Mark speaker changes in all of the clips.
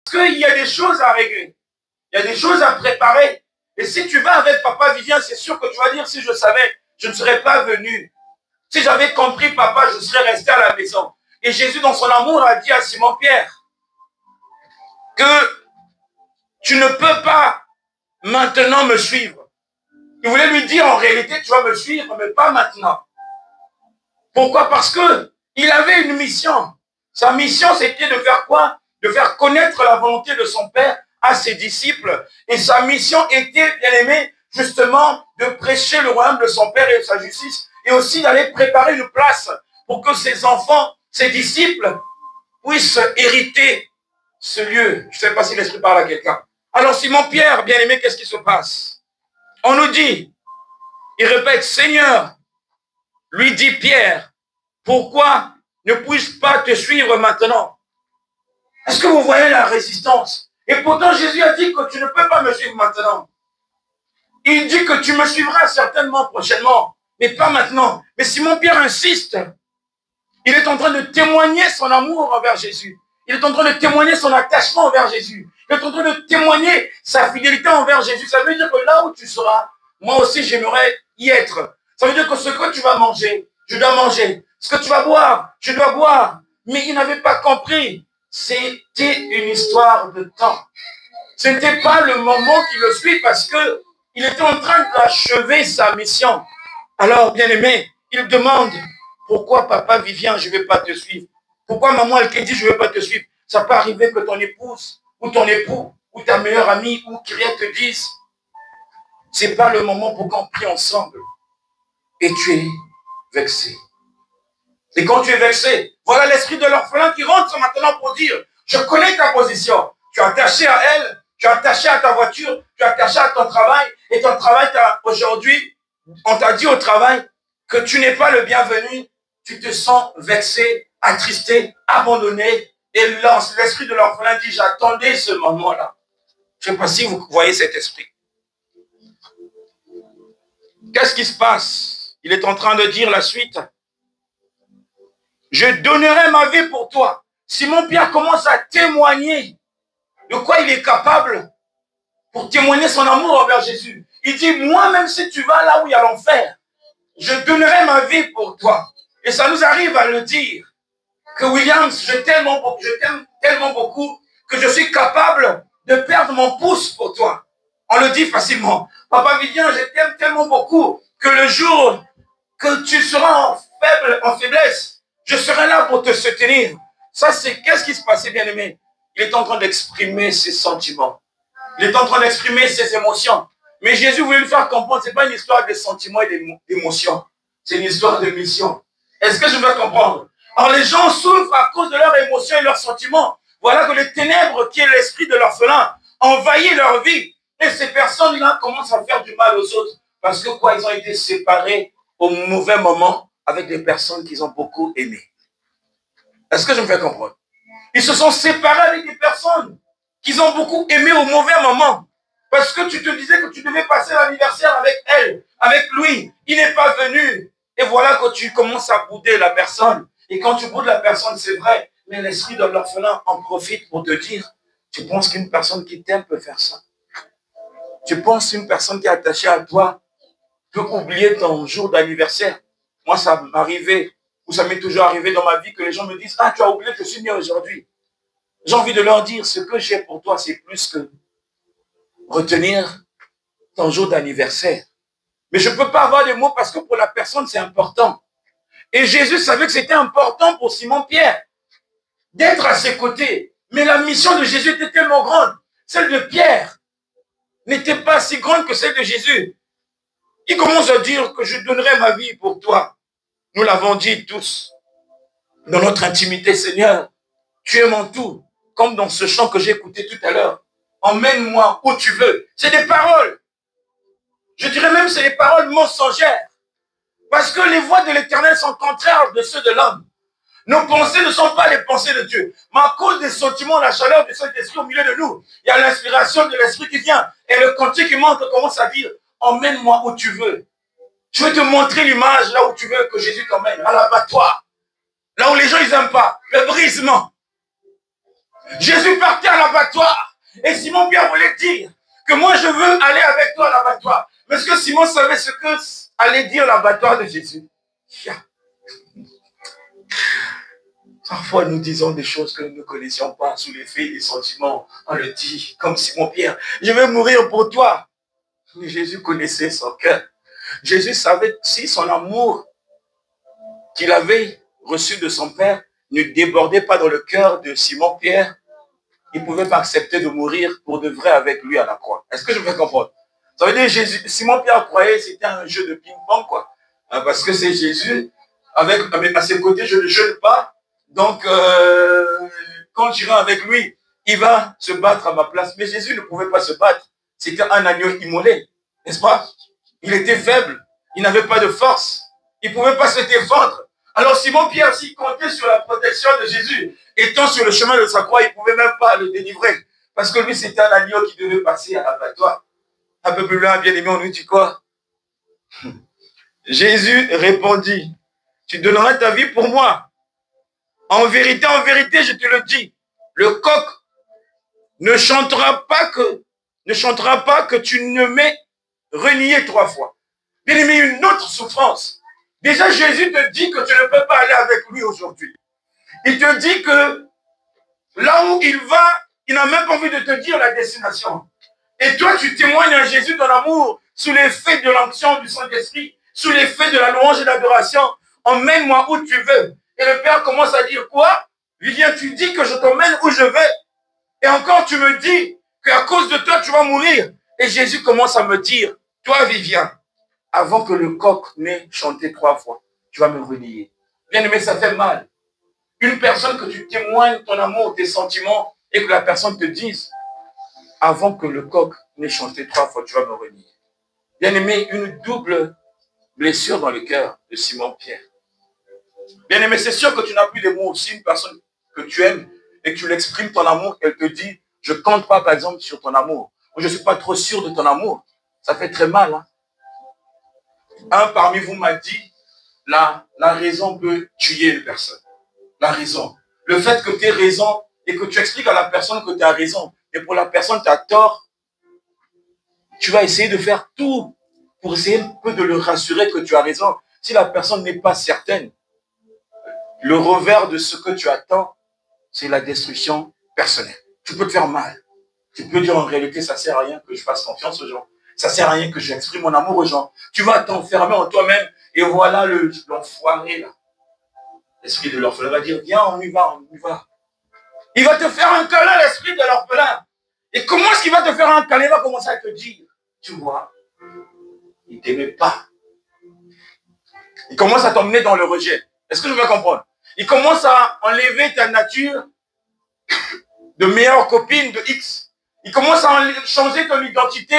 Speaker 1: qu'il y a des choses à régler. Il y a des choses à préparer. Et si tu vas avec Papa Vivien, c'est sûr que tu vas dire, si je savais, je ne serais pas venu. Si j'avais compris, papa, je serais resté à la maison. Et Jésus, dans son amour, a dit à Simon-Pierre que tu ne peux pas maintenant me suivre. Il voulait lui dire, en réalité, tu vas me suivre, mais pas maintenant. Pourquoi? Parce que il avait une mission. Sa mission, c'était de faire quoi? De faire connaître la volonté de son Père à ses disciples. Et sa mission était, bien aimé, justement, de prêcher le royaume de son Père et sa justice. Et aussi d'aller préparer une place pour que ses enfants, ses disciples, puissent hériter ce lieu. Je ne sais pas si l'Esprit parle à quelqu'un. Alors Simon-Pierre, bien aimé, qu'est-ce qui se passe? On nous dit, il répète, Seigneur, lui dit Pierre, pourquoi ne puis-je pas te suivre maintenant? Est-ce que vous voyez la résistance? Et pourtant Jésus a dit que tu ne peux pas me suivre maintenant. Il dit que tu me suivras certainement prochainement, mais pas maintenant. Mais Simon-Pierre insiste. Il est en train de témoigner son amour envers Jésus. Il est en train de témoigner son attachement envers Jésus. Il est en train de témoigner sa fidélité envers Jésus. Ça veut dire que là où tu seras, moi aussi j'aimerais y être. Ça veut dire que ce que tu vas manger, je dois manger. Ce que tu vas boire, je dois boire. Mais il n'avait pas compris. C'était une histoire de temps. Ce n'était pas le moment qui le suit parce que il était en train d'achever sa mission. Alors, bien aimé, il demande, pourquoi papa Vivien, je ne vais pas te suivre? Pourquoi maman elle dit, je ne vais pas te suivre? Ça peut arriver que ton épouse, ou ton époux, ou ta meilleure amie, ou qui rien te dise, c'est pas le moment pour qu'on prie ensemble. Et tu es vexé. Et quand tu es vexé, voilà l'esprit de l'orphelin qui rentre maintenant pour dire, je connais ta position. Tu es attaché à elle, tu es attaché à ta voiture, tu es attaché à ton travail, et ton travail, aujourd'hui, on t'a dit au travail que tu n'es pas le bienvenu, tu te sens vexé, attristé, abandonné, et l'esprit de l'orphelin dit, j'attendais ce moment-là. Je ne sais pas si vous voyez cet esprit. Qu'est-ce qui se passe? Il est en train de dire la suite. Je donnerai ma vie pour toi. Simon-Pierre commence à témoigner de quoi il est capable pour témoigner son amour envers Jésus. Il dit, moi, même si tu vas là où il y a l'enfer, je donnerai ma vie pour toi. Et ça nous arrive à le dire, que Williams, je t'aime tellement beaucoup que je suis capable de perdre mon pouce pour toi. On le dit facilement. Papa Vivien, je t'aime tellement beaucoup que le jour que tu seras en faiblesse, je serai là pour te soutenir. Ça, c'est qu'est-ce qui se passait, bien aimé? Il est en train d'exprimer ses sentiments. Il est en train d'exprimer ses émotions. Mais Jésus voulait lui faire comprendre, ce n'est pas une histoire de sentiments et d'émotions. C'est une histoire de mission. Est-ce que je veux comprendre? Alors les gens souffrent à cause de leurs émotions et leurs sentiments. Voilà que les ténèbres, qui est l'esprit de l'orphelin, envahit leur vie. Et ces personnes-là commencent à faire du mal aux autres. Parce que quoi, ils ont été séparés au mauvais moment avec des personnes qu'ils ont beaucoup aimées. Est-ce que je me fais comprendre? Ils se sont séparés avec des personnes qu'ils ont beaucoup aimées au mauvais moment. Parce que tu te disais que tu devais passer l'anniversaire avec elle, avec lui. Il n'est pas venu. Et voilà que tu commences à bouder la personne. Et quand tu boudes la personne, c'est vrai. Mais l'esprit de l'orphelin en profite pour te dire, tu penses qu'une personne qui t'aime peut faire ça? Tu penses qu'une personne qui est attachée à toi peut oublier ton jour d'anniversaire? Moi, ça m'arrivait, ou ça m'est toujours arrivé dans ma vie que les gens me disent, ah, tu as oublié que je suis né aujourd'hui. J'ai envie de leur dire, ce que j'ai pour toi, c'est plus que retenir ton jour d'anniversaire. Mais je ne peux pas avoir des mots parce que pour la personne, c'est important. Et Jésus savait que c'était important pour Simon-Pierre d'être à ses côtés. Mais la mission de Jésus était tellement grande. Celle de Pierre n'était pas si grande que celle de Jésus. Il commence à dire que je donnerai ma vie pour toi. Nous l'avons dit tous dans notre intimité, Seigneur, tu es mon tout. Comme dans ce chant que j'ai écouté tout à l'heure. Emmène-moi où tu veux. C'est des paroles. Je dirais même que c'est des paroles mensongères. Parce que les voies de l'Éternel sont contraires de ceux de l'homme. Nos pensées ne sont pas les pensées de Dieu. Mais à cause des sentiments, la chaleur du Saint-Esprit au milieu de nous, il y a l'inspiration de l'Esprit qui vient. Et le cantique qui monte commence à dire, emmène-moi où tu veux. Je vais te montrer l'image là où tu veux que Jésus t'emmène, à l'abattoir. Là où les gens, ils n'aiment pas. Le brisement. Jésus partait à l'abattoir Et Simon-Pierre voulait dire que moi, je veux aller avec toi à l'abattoir. Mais est-ce que Simon savait ce que allait dire l'abattoir de Jésus? Parfois, nous disons des choses que nous ne connaissions pas sous l'effet des sentiments. On le dit, comme Simon-Pierre, je vais mourir pour toi. Mais Jésus connaissait son cœur. Jésus savait si son amour qu'il avait reçu de son Père ne débordait pas dans le cœur de Simon-Pierre, il ne pouvait pas accepter de mourir pour de vrai avec lui à la croix. Est-ce que je peux comprendre? Ça veut dire que Simon-Pierre croyait que c'était un jeu de ping-pong, quoi. Parce que c'est Jésus, avec à ses côtés, je ne le jeune pas. Donc, quand j'irai avec lui, il va se battre à ma place. Mais Jésus ne pouvait pas se battre. C'était un agneau immolé, n'est-ce pas? Il était faible. Il n'avait pas de force. Il ne pouvait pas se défendre. Alors Simon-Pierre, s'il comptait sur la protection de Jésus, étant sur le chemin de sa croix, il ne pouvait même pas le délivrer. Parce que lui, c'était un agneau qui devait passer à l'abattoir. Un peu plus loin, bien aimé, on nous dit quoi? Jésus répondit, tu donneras ta vie pour moi. En vérité, je te le dis, le coq ne chantera pas que tu ne m'aies renié 3 fois. Bien aimé, une autre souffrance. Déjà, Jésus te dit que tu ne peux pas aller avec lui aujourd'hui. Il te dit que là où il va, il n'a même pas envie de te dire la destination. Et toi, tu témoignes à Jésus ton amour sous l'effet de l'onction du Saint-Esprit, sous l'effet de la louange et de l'adoration. Emmène-moi où tu veux. Et le Père commence à dire quoi? Vivien, tu dis que je t'emmène où je vais. Et encore, tu me dis qu'à cause de toi, tu vas mourir. Et Jésus commence à me dire, toi, Vivien, avant que le coq n'ait chanté 3 fois, tu vas me renier. Bien aimé, ça fait mal. Une personne que tu témoignes ton amour, tes sentiments, et que la personne te dise, avant que le coq n'ait chanté 3 fois, tu vas me renier. Bien aimé, une double blessure dans le cœur de Simon-Pierre. Bien aimé, c'est sûr que tu n'as plus de mots. Si une personne que tu aimes et que tu l'exprimes ton amour, qu'elle te dit, je ne compte pas par exemple sur ton amour, ou je ne suis pas trop sûr de ton amour, ça fait très mal. Hein? Un parmi vous m'a dit, la raison peut tuer une personne. La raison. Le fait que tu aies raison et que tu expliques à la personne que tu as raison, et pour la personne tu as tort, tu vas essayer de faire tout pour essayer un peu de le rassurer que tu as raison. Si la personne n'est pas certaine, le revers de ce que tu attends, c'est la destruction personnelle. Tu peux te faire mal. Tu peux dire en réalité, ça ne sert à rien que je fasse confiance aux gens. Ça ne sert à rien que j'exprime mon amour aux gens. Tu vas t'enfermer en toi-même et voilà l'enfoiré là. L'esprit de l'orphelin va dire, viens, on y va, on y va. Il va te faire un câlin, l'esprit de l'orphelin. Et comment est-ce qu'il va te faire un câlin? Il va commencer à te dire, tu vois, il ne t'aimait pas. Il commence à t'emmener dans le rejet. Est-ce que je vais comprendre? Il commence à enlever ta nature de meilleure copine de X. Il commence à changer ton identité.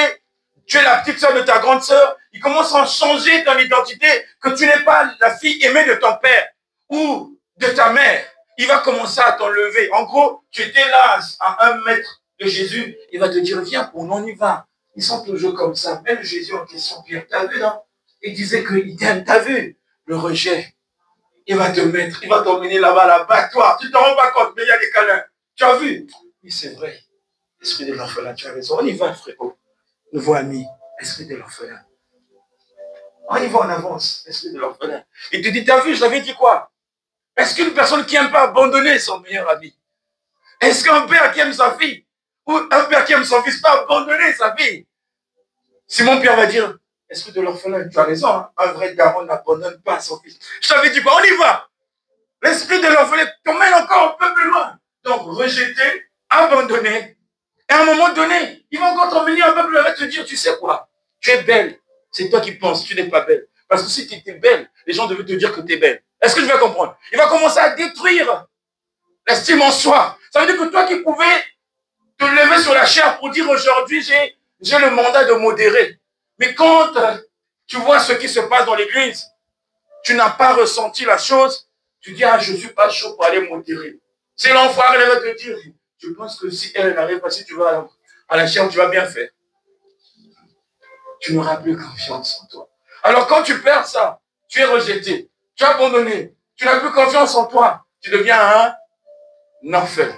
Speaker 1: Tu es la petite soeur de ta grande soeur. Il commence à changer ton identité, que tu n'es pas la fille aimée de ton père ou de ta mère. Il va commencer à t'enlever. En gros, tu étais là à 1 mètre de Jésus. Il va te dire, viens, on y va. Ils sont toujours comme ça. Même Jésus en question, Pierre, t'as vu, non? Il disait qu'il t'aime, t'as vu? Le rejet. Il va te mettre, il va t'emmener là-bas, l'abattoir. Tu ne t'en rends pas compte, mais il y a des câlins. Tu as vu? Oui, c'est vrai. Esprit de l'orphelin, tu as raison. On y va, frérot. Nouveau ami, esprit de l'orphelin. On y va en avance, esprit de l'orphelin. Il te dit, t'as vu, je t'avais dit quoi? Est-ce qu'une personne qui n'aime pas abandonner son meilleur ami? Est-ce qu'un père qui aime sa fille ou un père qui aime son fils peut abandonner sa fille? Simon Pierre va dire, esprit de l'orphelin, tu as raison, hein? Un vrai daron n'abandonne pas son fils. Je t'avais dit quoi? On y va. L'esprit de l'orphelin t'emmène encore un peu plus loin. Donc, rejeter, abandonner. Et à un moment donné, il va encore t'emmener un peu plus loin et te dire, tu sais quoi? Tu es belle. C'est toi qui penses, tu n'es pas belle. Parce que si tu étais belle, les gens devaient te dire que tu es belle. Est-ce que je vais comprendre? Il va commencer à détruire l'estime en soi. Ça veut dire que toi qui pouvais te lever sur la chair pour dire aujourd'hui, j'ai le mandat de modérer. Mais quand tu vois ce qui se passe dans l'église, tu n'as pas ressenti la chose, tu dis, ah, je ne suis pas chaud pour aller modérer. C'est l'enfoiré, elle va te dire, je pense que si elle n'arrive pas, si tu vas à la chair, tu vas bien faire. Tu n'auras plus confiance en toi. Alors quand tu perds ça, tu es rejeté, tu es abandonné, tu n'as plus confiance en toi, tu deviens un orphelin.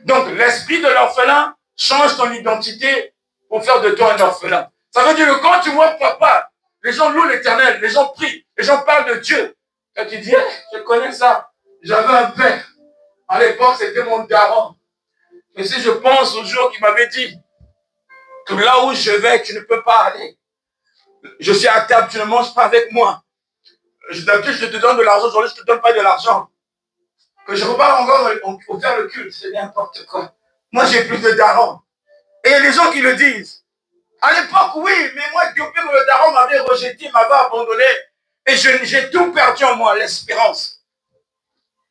Speaker 1: Donc l'esprit de l'orphelin change ton identité pour faire de toi un orphelin. Ça veut dire que quand tu vois papa, les gens louent l'Éternel, les gens prient, les gens parlent de Dieu. Et tu dis, je connais ça. J'avais un père. À l'époque, c'était mon daron. Mais si je pense au jour qu'il m'avait dit que là où je vais, tu ne peux pas aller. Je suis à table, tu ne manges pas avec moi. D'habitude, je te donne de l'argent, aujourd'hui, je ne te donne pas de l'argent. Que je repars encore au faire le culte, c'est n'importe quoi. Moi, j'ai plus de daron. Et il y a les gens qui le disent. À l'époque, oui, mais moi, depuis que le daron m'avait rejeté, m'avait abandonné, et j'ai tout perdu en moi, l'espérance,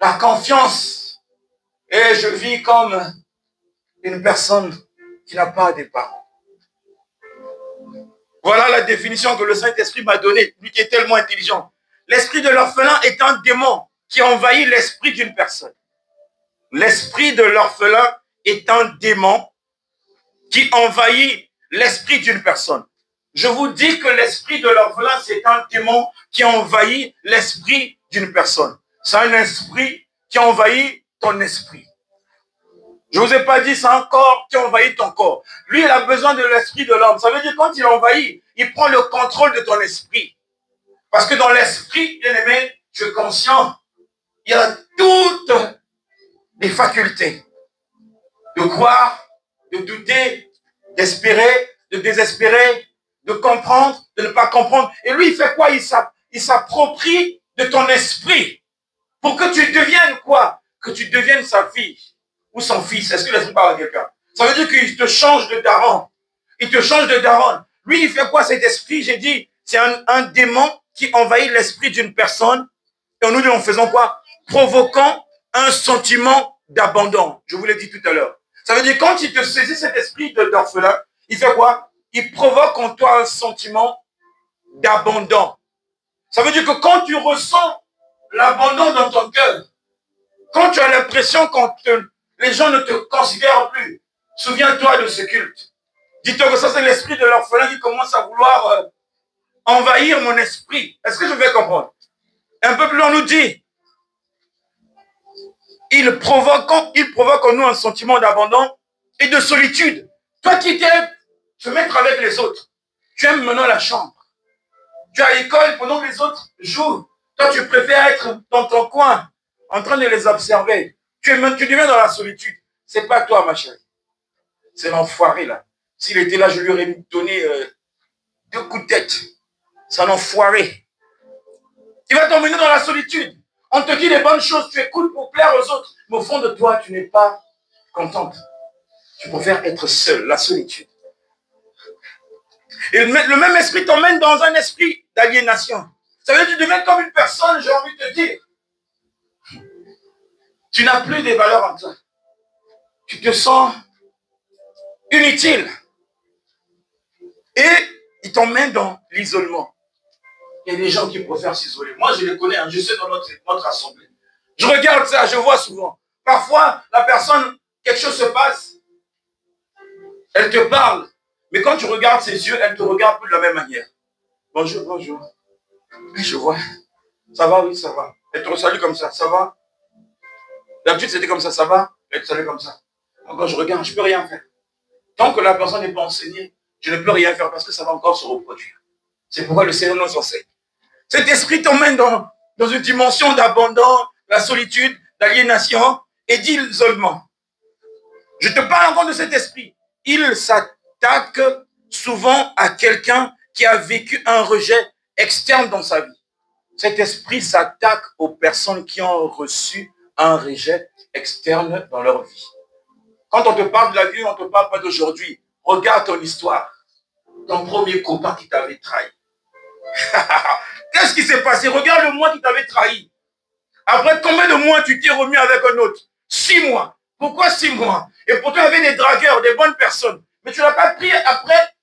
Speaker 1: la confiance. Et je vis comme une personne qui n'a pas de parents. Voilà la définition que le Saint-Esprit m'a donnée, lui qui est tellement intelligent. L'esprit de l'orphelin est un démon qui envahit l'esprit d'une personne. L'esprit de l'orphelin est un démon qui envahit l'esprit d'une personne. Je vous dis que l'esprit de l'orphelin, c'est un démon qui envahit l'esprit d'une personne. C'est un esprit qui envahit ton esprit. Je ne vous ai pas dit, c'est un corps qui envahit ton corps. Lui, il a besoin de l'esprit de l'homme. Ça veut dire quand il envahit, il prend le contrôle de ton esprit. Parce que dans l'esprit, bien aimé, tu es conscient, il y a toutes les facultés de croire, de douter, d'espérer, de désespérer, de comprendre, de ne pas comprendre. Et lui, il fait quoi? Il s'approprie de ton esprit pour que tu deviennes quoi? Que tu deviennes sa fille ou son fils. Est-ce que l'esprit parle à quelqu'un? Ça veut dire qu'il te change de daron. Il te change de daron. Lui, il fait quoi cet esprit? J'ai dit, c'est un démon qui envahit l'esprit d'une personne. Et nous, en faisant quoi? Provoquant un sentiment d'abandon. Je vous l'ai dit tout à l'heure. Ça veut dire quand il te saisit cet esprit d'orphelin, il fait quoi? Il provoque en toi un sentiment d'abandon. Ça veut dire que quand tu ressens l'abandon dans ton cœur, quand tu as l'impression que les gens ne te considèrent plus, souviens-toi de ce culte. Dis-toi que ça, c'est l'esprit de l'orphelin qui commence à vouloir envahir mon esprit. Est-ce que je vais comprendre? Un peu plus loin, on nous dit, il provoque en nous un sentiment d'abandon et de solitude. Toi qui aimes te mettre avec les autres, tu aimes maintenant la chambre. Tu es à l'école pendant que les autres jouent. Toi, tu préfères être dans ton coin, en train de les observer. Tu deviens dans la solitude. C'est pas toi, ma chérie. C'est l'enfoiré, là. S'il était là, je lui aurais donné 2 coups de tête. C'est un enfoiré. Il va t'emmener dans la solitude. On te dit des bonnes choses, tu écoutes pour plaire aux autres. Mais au fond de toi, tu n'es pas contente. Tu préfères être seul, la solitude. Et le même esprit t'emmène dans un esprit d'aliénation. Ça veut dire que tu deviens comme une personne, j'ai envie de te dire. Tu n'as plus de valeurs en toi. Tu te sens inutile. Et il t'emmène dans l'isolement. Il y a des gens qui préfèrent s'isoler. Moi, je les connais, hein, je sais dans notre assemblée. Je regarde ça, je vois souvent. Parfois, la personne, quelque chose se passe, elle te parle, mais quand tu regardes ses yeux, elle ne te regarde plus de la même manière. Bonjour, bonjour. Je vois. Ça va, oui, ça va. Elle te salue comme ça va. D'habitude, c'était comme ça va. Elle te salue comme ça. Quand je regarde, je ne peux rien faire. Tant que la personne n'est pas enseignée, je ne peux rien faire parce que ça va encore se reproduire. C'est pourquoi le Seigneur nous enseigne. Cet esprit t'emmène dans une dimension d'abandon, la solitude, d'aliénation et d'isolement. Je te parle encore de cet esprit. Il s'attaque souvent à quelqu'un qui a vécu un rejet externe dans sa vie. Cet esprit s'attaque aux personnes qui ont reçu un rejet externe dans leur vie. Quand on te parle de la vie, on ne te parle pas d'aujourd'hui. Regarde ton histoire. Ton premier copain qui t'avait trahi. Qu'est-ce qui s'est passé? Regarde le mois qui t'avait trahi. Après combien de mois tu t'es remis avec un autre? 6 mois. Pourquoi 6 mois? Et pourtant, il y avait des dragueurs, des bonnes personnes. Mais tu ne l'as pas pris après.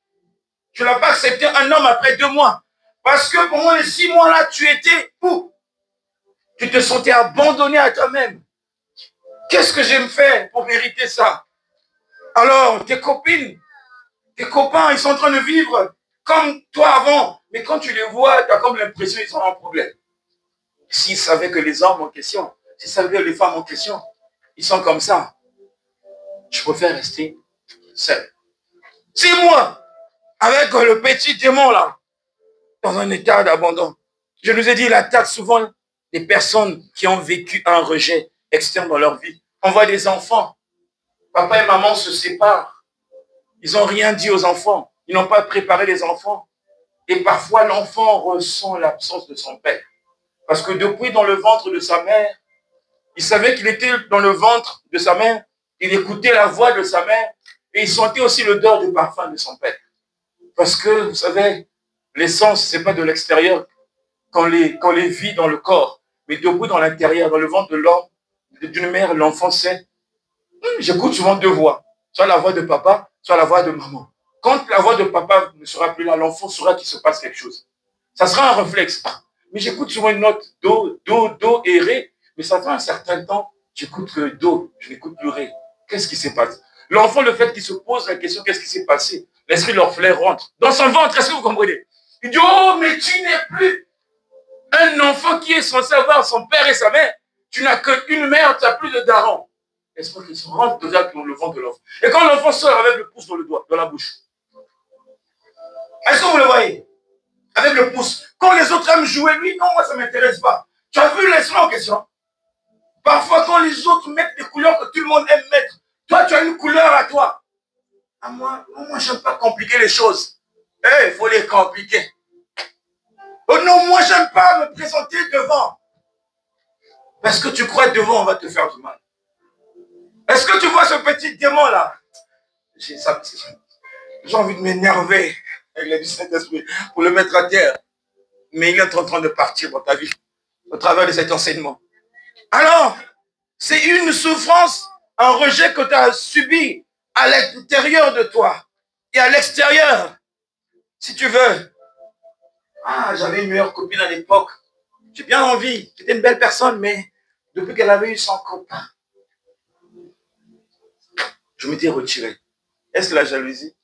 Speaker 1: Tu ne l'as pas accepté un homme après 2 mois. Parce que pendant les 6 mois-là, tu étais où? Tu te sentais abandonné à toi-même. Qu'est-ce que j'aime faire pour mériter ça? Alors, tes copines, tes copains, ils sont en train de vivre comme toi avant. Mais quand tu les vois, tu as comme l'impression qu'ils ont un problème. S'ils savaient que les hommes en question, s'ils savaient que les femmes en question, ils sont comme ça, je préfère rester seul. 6 mois avec le petit démon là, dans un état d'abandon. Je nous ai dit, il attaque souvent des personnes qui ont vécu un rejet externe dans leur vie. On voit des enfants. Papa et maman se séparent. Ils n'ont rien dit aux enfants. Ils n'ont pas préparé les enfants. Et parfois, l'enfant ressent l'absence de son père. Parce que depuis dans le ventre de sa mère, il savait qu'il était dans le ventre de sa mère. Il écoutait la voix de sa mère. Et il sentait aussi l'odeur du parfum de son père. Parce que, vous savez, l'essence, ce n'est pas de l'extérieur qu'on les vit dans le corps, mais debout dans l'intérieur, dans le ventre de l'homme, d'une mère, l'enfant sait. J'écoute souvent 2 voix, soit la voix de papa, soit la voix de maman. Quand la voix de papa ne sera plus là, l'enfant saura qu'il se passe quelque chose. Ça sera un réflexe. Mais j'écoute souvent une note do, do, do et ré, mais ça fait un certain temps, j'écoute que do, je n'écoute plus ré. Qu'est-ce qui s'est passé? L'enfant, le fait qu'il se pose la question, qu'est-ce qui s'est passé? L'esprit de l'orphelin rentre dans son ventre, est-ce que vous comprenez? Il dit, oh, mais tu n'es plus un enfant qui est censé avoir son père et sa mère. Tu n'as qu'une mère, tu n'as plus de daron. L'esprit qui se rentre dans le ventre de l'enfant. Et quand l'enfant sort avec le pouce dans le doigt, dans la bouche, est-ce que vous le voyez? Avec le pouce. Quand les autres aiment jouer, lui, non, moi, ça ne m'intéresse pas. Tu as vu l'esprit en question? Parfois, quand les autres mettent des couleurs que tout le monde aime mettre, toi, tu as une couleur à toi. À moi, je n'aime pas compliquer les choses. Il faut les compliquer. Oh non, moi, j'aime pas me présenter devant. Parce que tu crois devant, on va te faire du mal. Est-ce que tu vois ce petit démon-là? J'ai envie de m'énerver avec le Saint-Esprit pour le mettre à terre. Mais il est en train de partir dans ta vie au travers de cet enseignement. Alors, c'est une souffrance, un rejet que tu as subi à l'intérieur de toi et à l'extérieur. Si tu veux. Ah, j'avais une meilleure copine à l'époque. J'ai bien envie. C'était une belle personne, mais depuis qu'elle avait eu son copain, je m'étais retiré. Est-ce que la jalousie?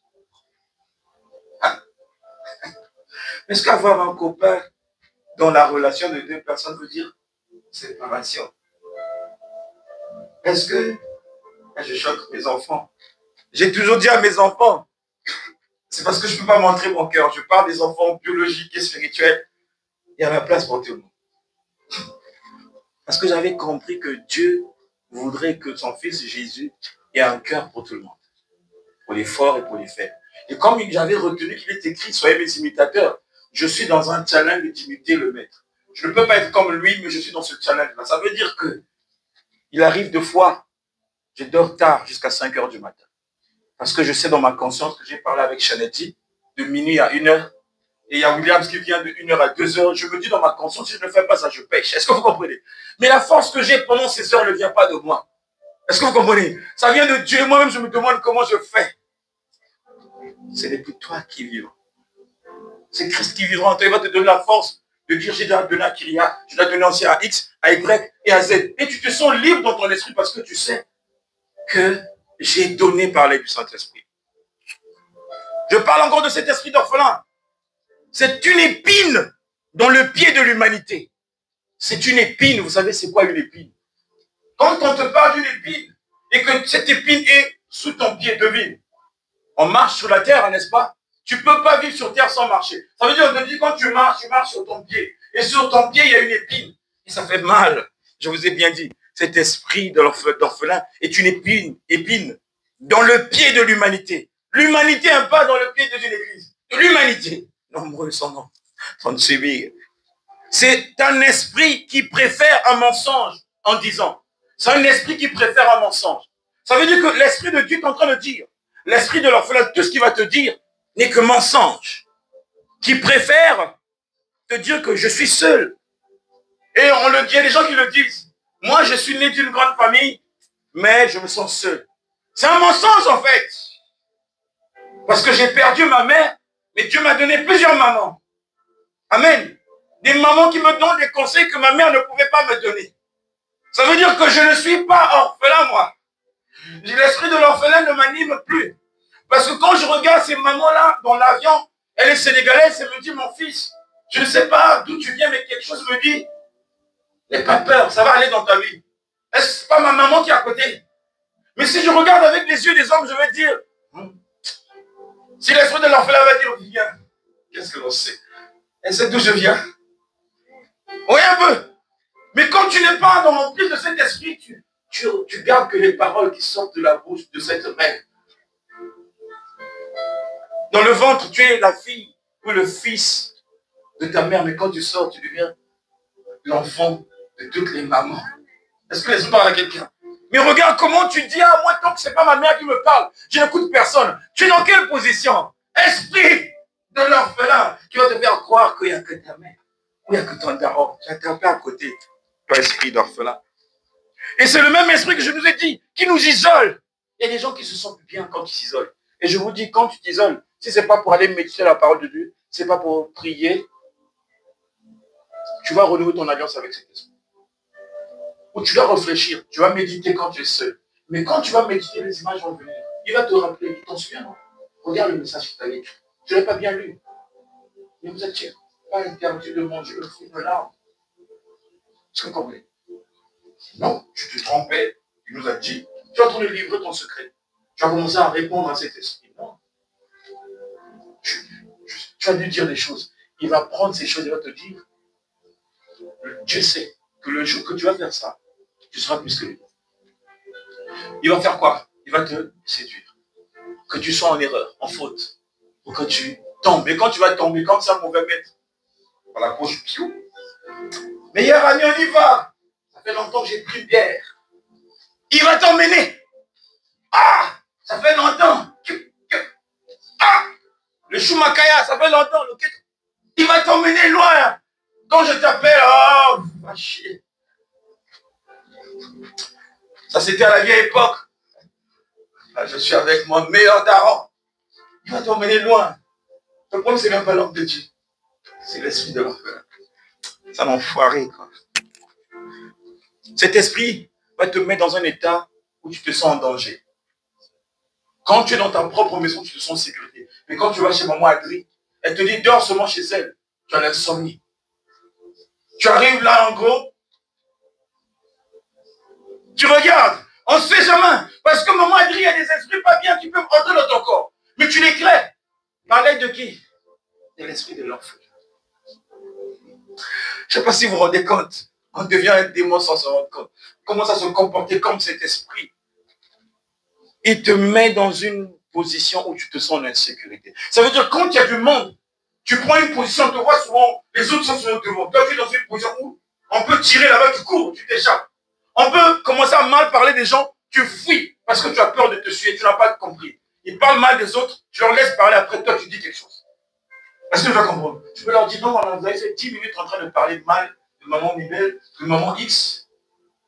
Speaker 1: Est-ce qu'avoir un copain dans la relation de 2 personnes veut dire séparation? Est-ce que je choque mes enfants? J'ai toujours dit à mes enfants, c'est parce que je ne peux pas montrer mon cœur. Je parle des enfants biologiques et spirituels. Il y a la place pour tout le monde. Parce que j'avais compris que Dieu voudrait que son fils Jésus ait un cœur pour tout le monde. Pour les forts et pour les faibles. Et comme j'avais retenu qu'il est écrit, soyez mes imitateurs, je suis dans un challenge d'imiter le maître. Je ne peux pas être comme lui, mais je suis dans ce challenge-là. Ça veut dire que il arrive 2 fois, je dors tard jusqu'à 5 heures du matin. Parce que je sais dans ma conscience que j'ai parlé avec Chanetti de minuit à 1 heure. Et il y a Williams qui vient de 1 heure à 2 heures. Je me dis dans ma conscience, si je ne fais pas ça, je pêche. Est-ce que vous comprenez? Mais la force que j'ai pendant ces heures ne vient pas de moi. Est-ce que vous comprenez? Ça vient de Dieu. Moi-même, je me demande comment je fais. Ce n'est plus toi qui vivras. C'est Christ qui vivra en toi. Il va te donner la force de dire, j'ai déjà donné à Kyria, je dois donner aussi à X, à Y et à Z. Et tu te sens libre dans ton esprit parce que tu sais que j'ai donné par l'aide du Saint-Esprit. Je parle encore de cet esprit d'orphelin. C'est une épine dans le pied de l'humanité. C'est une épine. Vous savez, c'est quoi une épine? Quand on te parle d'une épine et que cette épine est sous ton pied, devine. On marche sur la terre, n'est-ce pas? Tu ne peux pas vivre sur terre sans marcher. Ça veut dire, on te dit, quand tu marches sur ton pied. Et sur ton pied, il y a une épine. Et ça fait mal. Je vous ai bien dit, cet esprit d'orphelin est une épine dans le pied de l'humanité. L'humanité n'est pas dans le pied de l'église. De l'humanité. Nombreux sont de subir. C'est un esprit qui préfère un mensonge en disant. C'est un esprit qui préfère un mensonge. Ça veut dire que l'esprit de Dieu est en train de dire. L'esprit de l'orphelin, tout ce qu'il va te dire n'est que mensonge. Qui préfère te dire que je suis seul. Et on le dit, il y a des gens qui le disent. Moi, je suis né d'une grande famille, mais je me sens seul. C'est un mensonge en fait. Parce que j'ai perdu ma mère, mais Dieu m'a donné plusieurs mamans. Amen. Des mamans qui me donnent des conseils que ma mère ne pouvait pas me donner. Ça veut dire que je ne suis pas orphelin, moi. L'esprit de l'orphelin ne m'anime plus. Parce que quand je regarde ces mamans-là dans l'avion, elle est sénégalaise, elle me dit, mon fils, je ne sais pas d'où tu viens, mais quelque chose me dit, n'aie pas peur, ça va aller dans ta vie. Est-ce pas ma maman qui est à côté? Mais si je regarde avec les yeux des hommes, je vais dire, Si l'esprit de l'orphelin va dire, viens, qu'est-ce que l'on sait? Elle sait d'où je viens. Oui, un peu. Mais quand tu n'es pas dans l'emprise de cet esprit, tu gardes que les paroles qui sortent de la bouche de cette mère. Dans le ventre, tu es la fille ou le fils de ta mère, mais quand tu sors, tu deviens l'enfant de toutes les mamans. Est-ce que l'esprit parle à quelqu'un? Mais regarde comment tu dis, ah, moi, tant que ce n'est pas ma mère qui me parle, je n'écoute personne. Tu es dans quelle position? Esprit de l'orphelin qui va te faire croire qu'il n'y a que ta mère, ou il n'y a que ton daron. Tu as attrapé à côté, toi, esprit d'orphelin. Et c'est le même esprit que je nous ai dit, qui nous isole. Il y a des gens qui se sentent bien quand ils s'isolent. Et je vous dis, quand tu t'isoles, si ce n'est pas pour aller méditer la parole de Dieu, ce n'est pas pour prier, tu vas renouer ton alliance avec cet esprit. Ou tu dois réfléchir, tu vas méditer quand tu es seul. Mais quand tu vas méditer, les images vont venir. Il va te rappeler, tu t'en souviens, non? Regarde le message que tu as lu. Tu ne l'as pas bien lu. Mais vous êtes pas interdit de manger le fruit de l'arbre. Est-ce que vous comprenez? Non, tu te trompais. Il nous a dit, tu es en train de livrer ton secret. Tu vas commencer à répondre à cet esprit. Non. Tu vas lui dire des choses. Il va prendre ces choses, il va te dire, Dieu sait que le jour que tu vas faire ça, tu seras plus que lui. Il va faire quoi? Il va te séduire. Que tu sois en erreur, en faute, ou que tu tombes. Et quand tu vas tomber, comme ça, mauvais maître, par la poche, piou. Meilleur ami, on y va. Ça fait longtemps que j'ai pris une bière. Il va t'emmener. Ah, ça fait longtemps. Ah, le Choumakaya, ça fait longtemps. Il va t'emmener loin. Quand je t'appelle, oh, va chier. Ça, c'était à la vieille époque. Là, je suis avec mon meilleur daron. Il va t'emmener loin. Le problème, c'est même pas l'homme de Dieu. C'est l'esprit de l'orphelin. Ça m'a enfoiré, quoi. Cet esprit va te mettre dans un état où tu te sens en danger. Quand tu es dans ta propre maison, tu te sens en sécurité. Mais quand tu vas chez maman Adri, elle te dit, dors seulement chez elle. Tu as l'insomnie. Tu arrives là, en gros, tu regardes, on ne sait jamais. Parce que maman Adri, il y a des esprits pas bien qui peuvent entrer dans ton corps. Mais tu l'éclaires. Par l'aide de qui? De l'esprit de l'orphelin. Je ne sais pas si vous vous rendez compte. On devient un démon sans se rendre compte. Comment ça se comporter comme cet esprit? Il te met dans une position où tu te sens en insécurité. Ça veut dire quand il y a du monde, tu prends une position, on te voit souvent, les autres sont souvent devant. Toi, tu es dans une position où on peut tirer là-bas, tu cours, tu t'échappes. On peut commencer à mal parler des gens, tu fuis parce que tu as peur de te suivre, tu n'as pas compris. Ils parlent mal des autres, tu leur laisses parler, après toi, tu dis quelque chose. Est-ce que tu vas comprendre? Tu peux leur dire, non, vous avez fait 10 minutes en train de parler mal de maman Mibel, de maman X.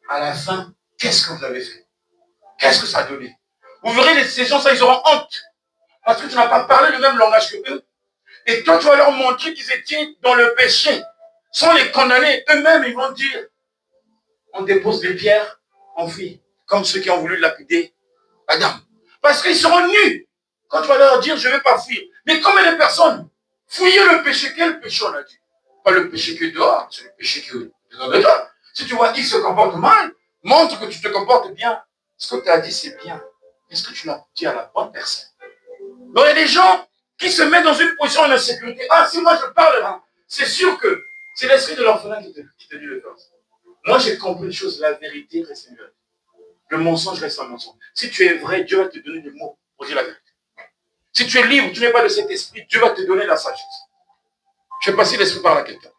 Speaker 1: À la fin, qu'est-ce que vous avez fait? Qu'est-ce que ça a donné? Vous verrez, ces gens, ça, ils auront honte. Parce que tu n'as pas parlé le même langage que eux. Et toi, tu vas leur montrer qu'ils étaient dans le péché. Sans les condamner, eux-mêmes, ils vont dire, on dépose les pierres, on fuit. Comme ceux qui ont voulu lapider Adam. Parce qu'ils seront nus. Quand tu vas leur dire, je ne vais pas fuir. Mais combien de personnes fouiller le péché? Quel péché on a dit? Pas le péché qui est dehors, c'est le péché qui est dedans de toi. Si tu vois qu'il se comporte mal, montre que tu te comportes bien. Ce que tu as dit, c'est bien. Est-ce que tu l'as dit à la bonne personne? Donc il y a des gens qui se mettent dans une position d'insécurité. Ah, si moi je parle là, c'est sûr que c'est l'esprit de l'orphelin qui te dit le faire. Moi j'ai compris une chose, la vérité reste une vérité. Le mensonge reste un mensonge. Si tu es vrai, Dieu va te donner des mots pour dire la vérité. Si tu es libre, tu n'es pas de cet esprit, Dieu va te donner la sagesse. Je ne sais pas si l'esprit parle à quelqu'un.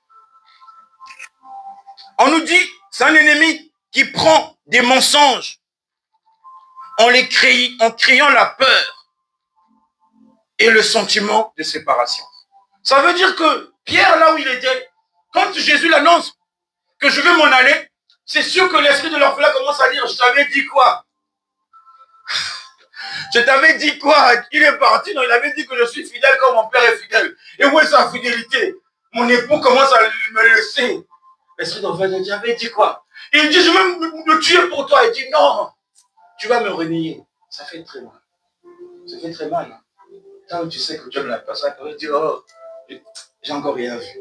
Speaker 1: On nous dit, c'est un ennemi qui prend des mensonges en créant la peur et le sentiment de séparation. Ça veut dire que Pierre, là où il était, quand Jésus l'annonce que je vais m'en aller, c'est sûr que l'esprit de l'orphelin commence à dire, je t'avais dit quoi? Je t'avais dit quoi? Il est parti, non, il avait dit que je suis fidèle comme mon père est fidèle. Et où est sa fidélité? Mon époux commence à me laisser. L'esprit d'orphelin dit, j'avais dit quoi? Il dit, je vais me tuer pour toi. Il dit, non, tu vas me renier. Ça fait très mal. Ça fait très mal. Quand tu sais que tu aimes la personne, tu vas dire, oh, j'ai encore rien vu.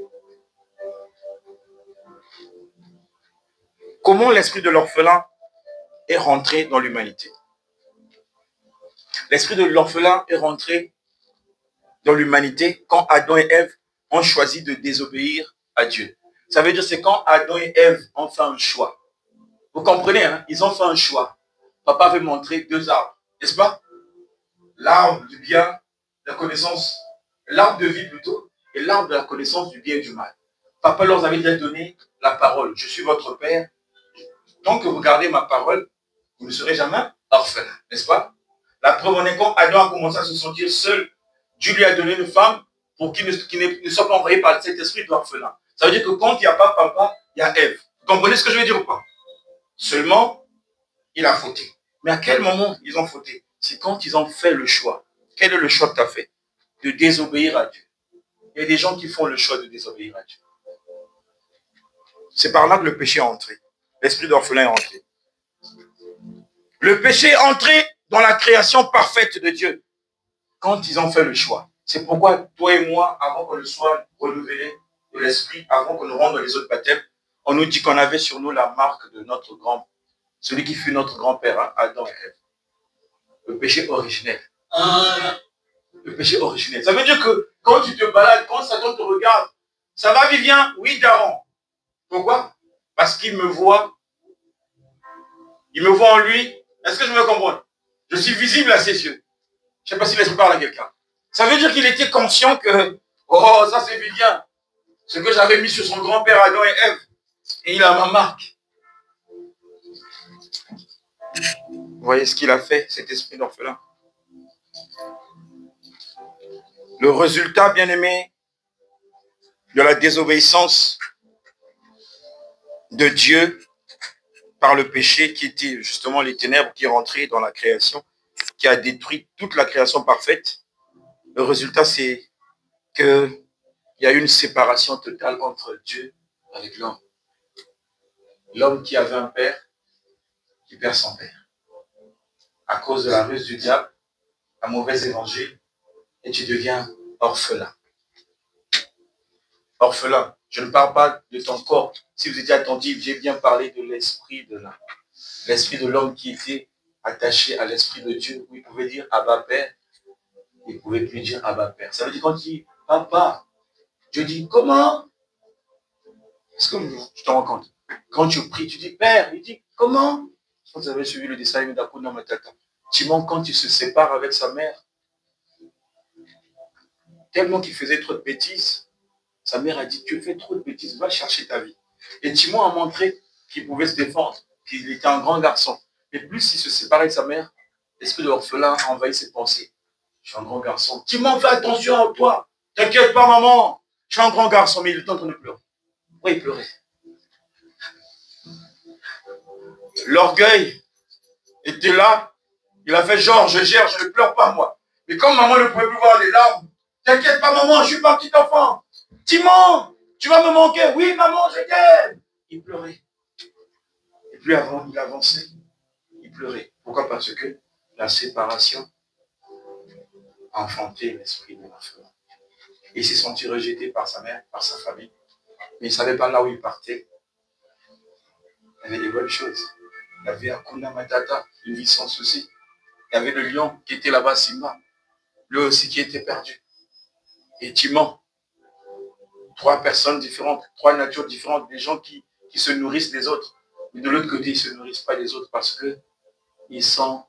Speaker 1: Comment l'esprit de l'orphelin est rentré dans l'humanité? L'esprit de l'orphelin est rentré dans l'humanité quand Adam et Ève ont choisi de désobéir à Dieu. Ça veut dire c'est quand Adam et Ève ont fait un choix. Vous comprenez, hein? Ils ont fait un choix. Papa veut montrer deux arbres, n'est-ce pas? L'arbre du bien, de la connaissance, l'arbre de vie plutôt, et l'arbre de la connaissance du bien et du mal. Papa leur avait déjà donné la parole. Je suis votre père. Tant que vous gardez ma parole, vous ne serez jamais orphelin, n'est-ce pas? La preuve en est quand Adam a commencé à se sentir seul, Dieu lui a donné une femme pour qu'il ne soit pas envoyé par cet esprit d'orphelin. Ça veut dire que quand il n'y a pas papa, il y a Ève. Vous comprenez ce que je veux dire ou pas? Seulement, il a fauté. Mais à quel moment ils ont fauté? C'est quand ils ont fait le choix. Quel est le choix que tu as fait? De désobéir à Dieu. Il y a des gens qui font le choix de désobéir à Dieu. C'est par là que le péché est entré. L'esprit d'orphelin est entré. Le péché est entré dans la création parfaite de Dieu. Quand ils ont fait le choix. C'est pourquoi toi et moi, avant qu'on ne soit renouvelé de l'esprit, avant qu'on nous rende dans les autres baptêmes, on nous dit qu'on avait sur nous la marque de notre grand, celui qui fut notre grand-père, hein, Adam et Ève. Le péché originel. Le péché originel. Ça veut dire que quand tu te balades, quand Satan te regarde, ça va, Vivien? Oui, Daron. Pourquoi? Parce qu'il me voit. Il me voit en lui. Est-ce que je me comprends? Je suis visible à ses yeux. Je ne sais pas si l'esprit parle à quelqu'un. Ça veut dire qu'il était conscient que, oh, ça c'est Vivien. Ce que j'avais mis sur son grand-père Adam et Ève. Et il a ma marque. Vous voyez ce qu'il a fait, cet esprit d'orphelin? Le résultat, bien aimé, de la désobéissance de Dieu par le péché qui était justement les ténèbres qui rentraient dans la création, qui a détruit toute la création parfaite. Le résultat, c'est qu'il y a eu une séparation totale entre Dieu avec l'homme. L'homme qui avait un père, qui perd son père. À cause de la ruse du diable, un mauvais évangile, et tu deviens orphelin. Orphelin. Je ne parle pas de ton corps. Si vous étiez attentif, j'ai bien parlé de l'esprit de l'homme. L'esprit de l'homme qui était attaché à l'esprit de Dieu, où il pouvait dire Abba Père, il ne pouvait plus dire Abba Père. Ça veut dire quand il dit Papa, Dieu dit comment? Est-ce que tu te rends compte? Quand tu pries, tu dis Père, il dit comment? Quand vous avez suivi le dessin d'Akuna Matata, Timon, quand il se sépare avec sa mère, tellement qu'il faisait trop de bêtises, sa mère a dit, tu fais trop de bêtises, va chercher ta vie. Et Timon a montré qu'il pouvait se défendre, qu'il était un grand garçon. Mais plus il se séparait de sa mère, l'esprit de l'orphelin a envahi ses pensées. Je suis un grand garçon. Timon, fais attention à toi. T'inquiète pas, maman. Je suis un grand garçon, mais il est en train de pleurer. Oui, il pleurait. L'orgueil était là. Il a fait genre, je gère, je ne pleure pas, moi. Mais comme maman ne pouvait plus voir les larmes, t'inquiète pas, maman, je suis pas un petit enfant. Timon, tu vas me manquer. Oui, maman, je t'aime. Il pleurait. Et plus avant, il avançait. Il pleurait. Pourquoi? Parce que la séparation a enfanté l'esprit de l'orphelin. Il s'est senti rejeté par sa mère, par sa famille. Mais il ne savait pas là où il partait. Il y avait des bonnes choses. Il y avait Hakuna Matata, une vie sans souci. Il y avait le lion qui était là-bas, Simba. Lui aussi qui était perdu. Et Timon. Trois personnes différentes, trois natures différentes, des gens qui se nourrissent des autres. Mais de l'autre côté, ils ne se nourrissent pas des autres parce qu'ils sont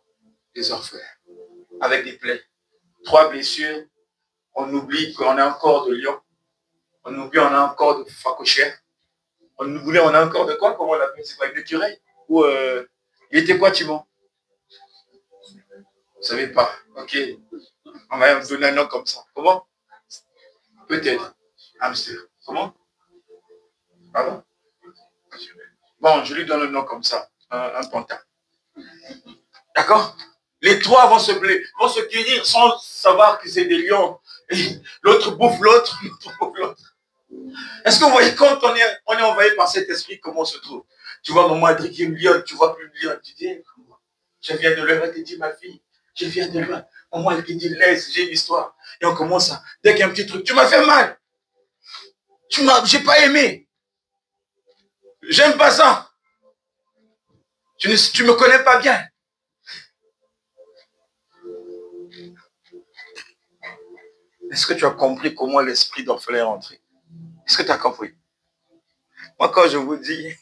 Speaker 1: des orphelins. Avec des plaies. Trois blessures. On oublie qu'on a un corps de lion. On oublie qu'on a un corps de facochère. On oublie qu'on a un corps de quoi? Comment on l'appelle? C'est quoi? Une écureuil? Ou il était quoi, Timon? Vous ne savez pas. Ok. On va me donner un nom comme ça. Comment? Peut-être. Hamster. Comment? Pardon? Bon, je lui donne un nom comme ça. Un pantin. D'accord? Les trois vont se guérir sans savoir que c'est des lions. L'autre bouffe l'autre, l'autre bouffe l'autre. Est-ce que vous voyez, quand on est envahi par cet esprit, comment on se trouve? Tu vois, maman a dit qu'il y a une lionne, tu vois plus une lionne. Tu dis, je viens de loin, elle te dit, ma fille, je viens de loin. Maman, elle te dit, laisse, j'ai une histoire. Et on commence à, dès qu'il y a un petit truc, tu m'as fait mal. J'ai pas aimé. J'aime pas ça. Tu me connais pas bien. Est-ce que tu as compris comment l'esprit d'orphelin est rentré? Est-ce que tu as compris? Moi, quand je vous dis,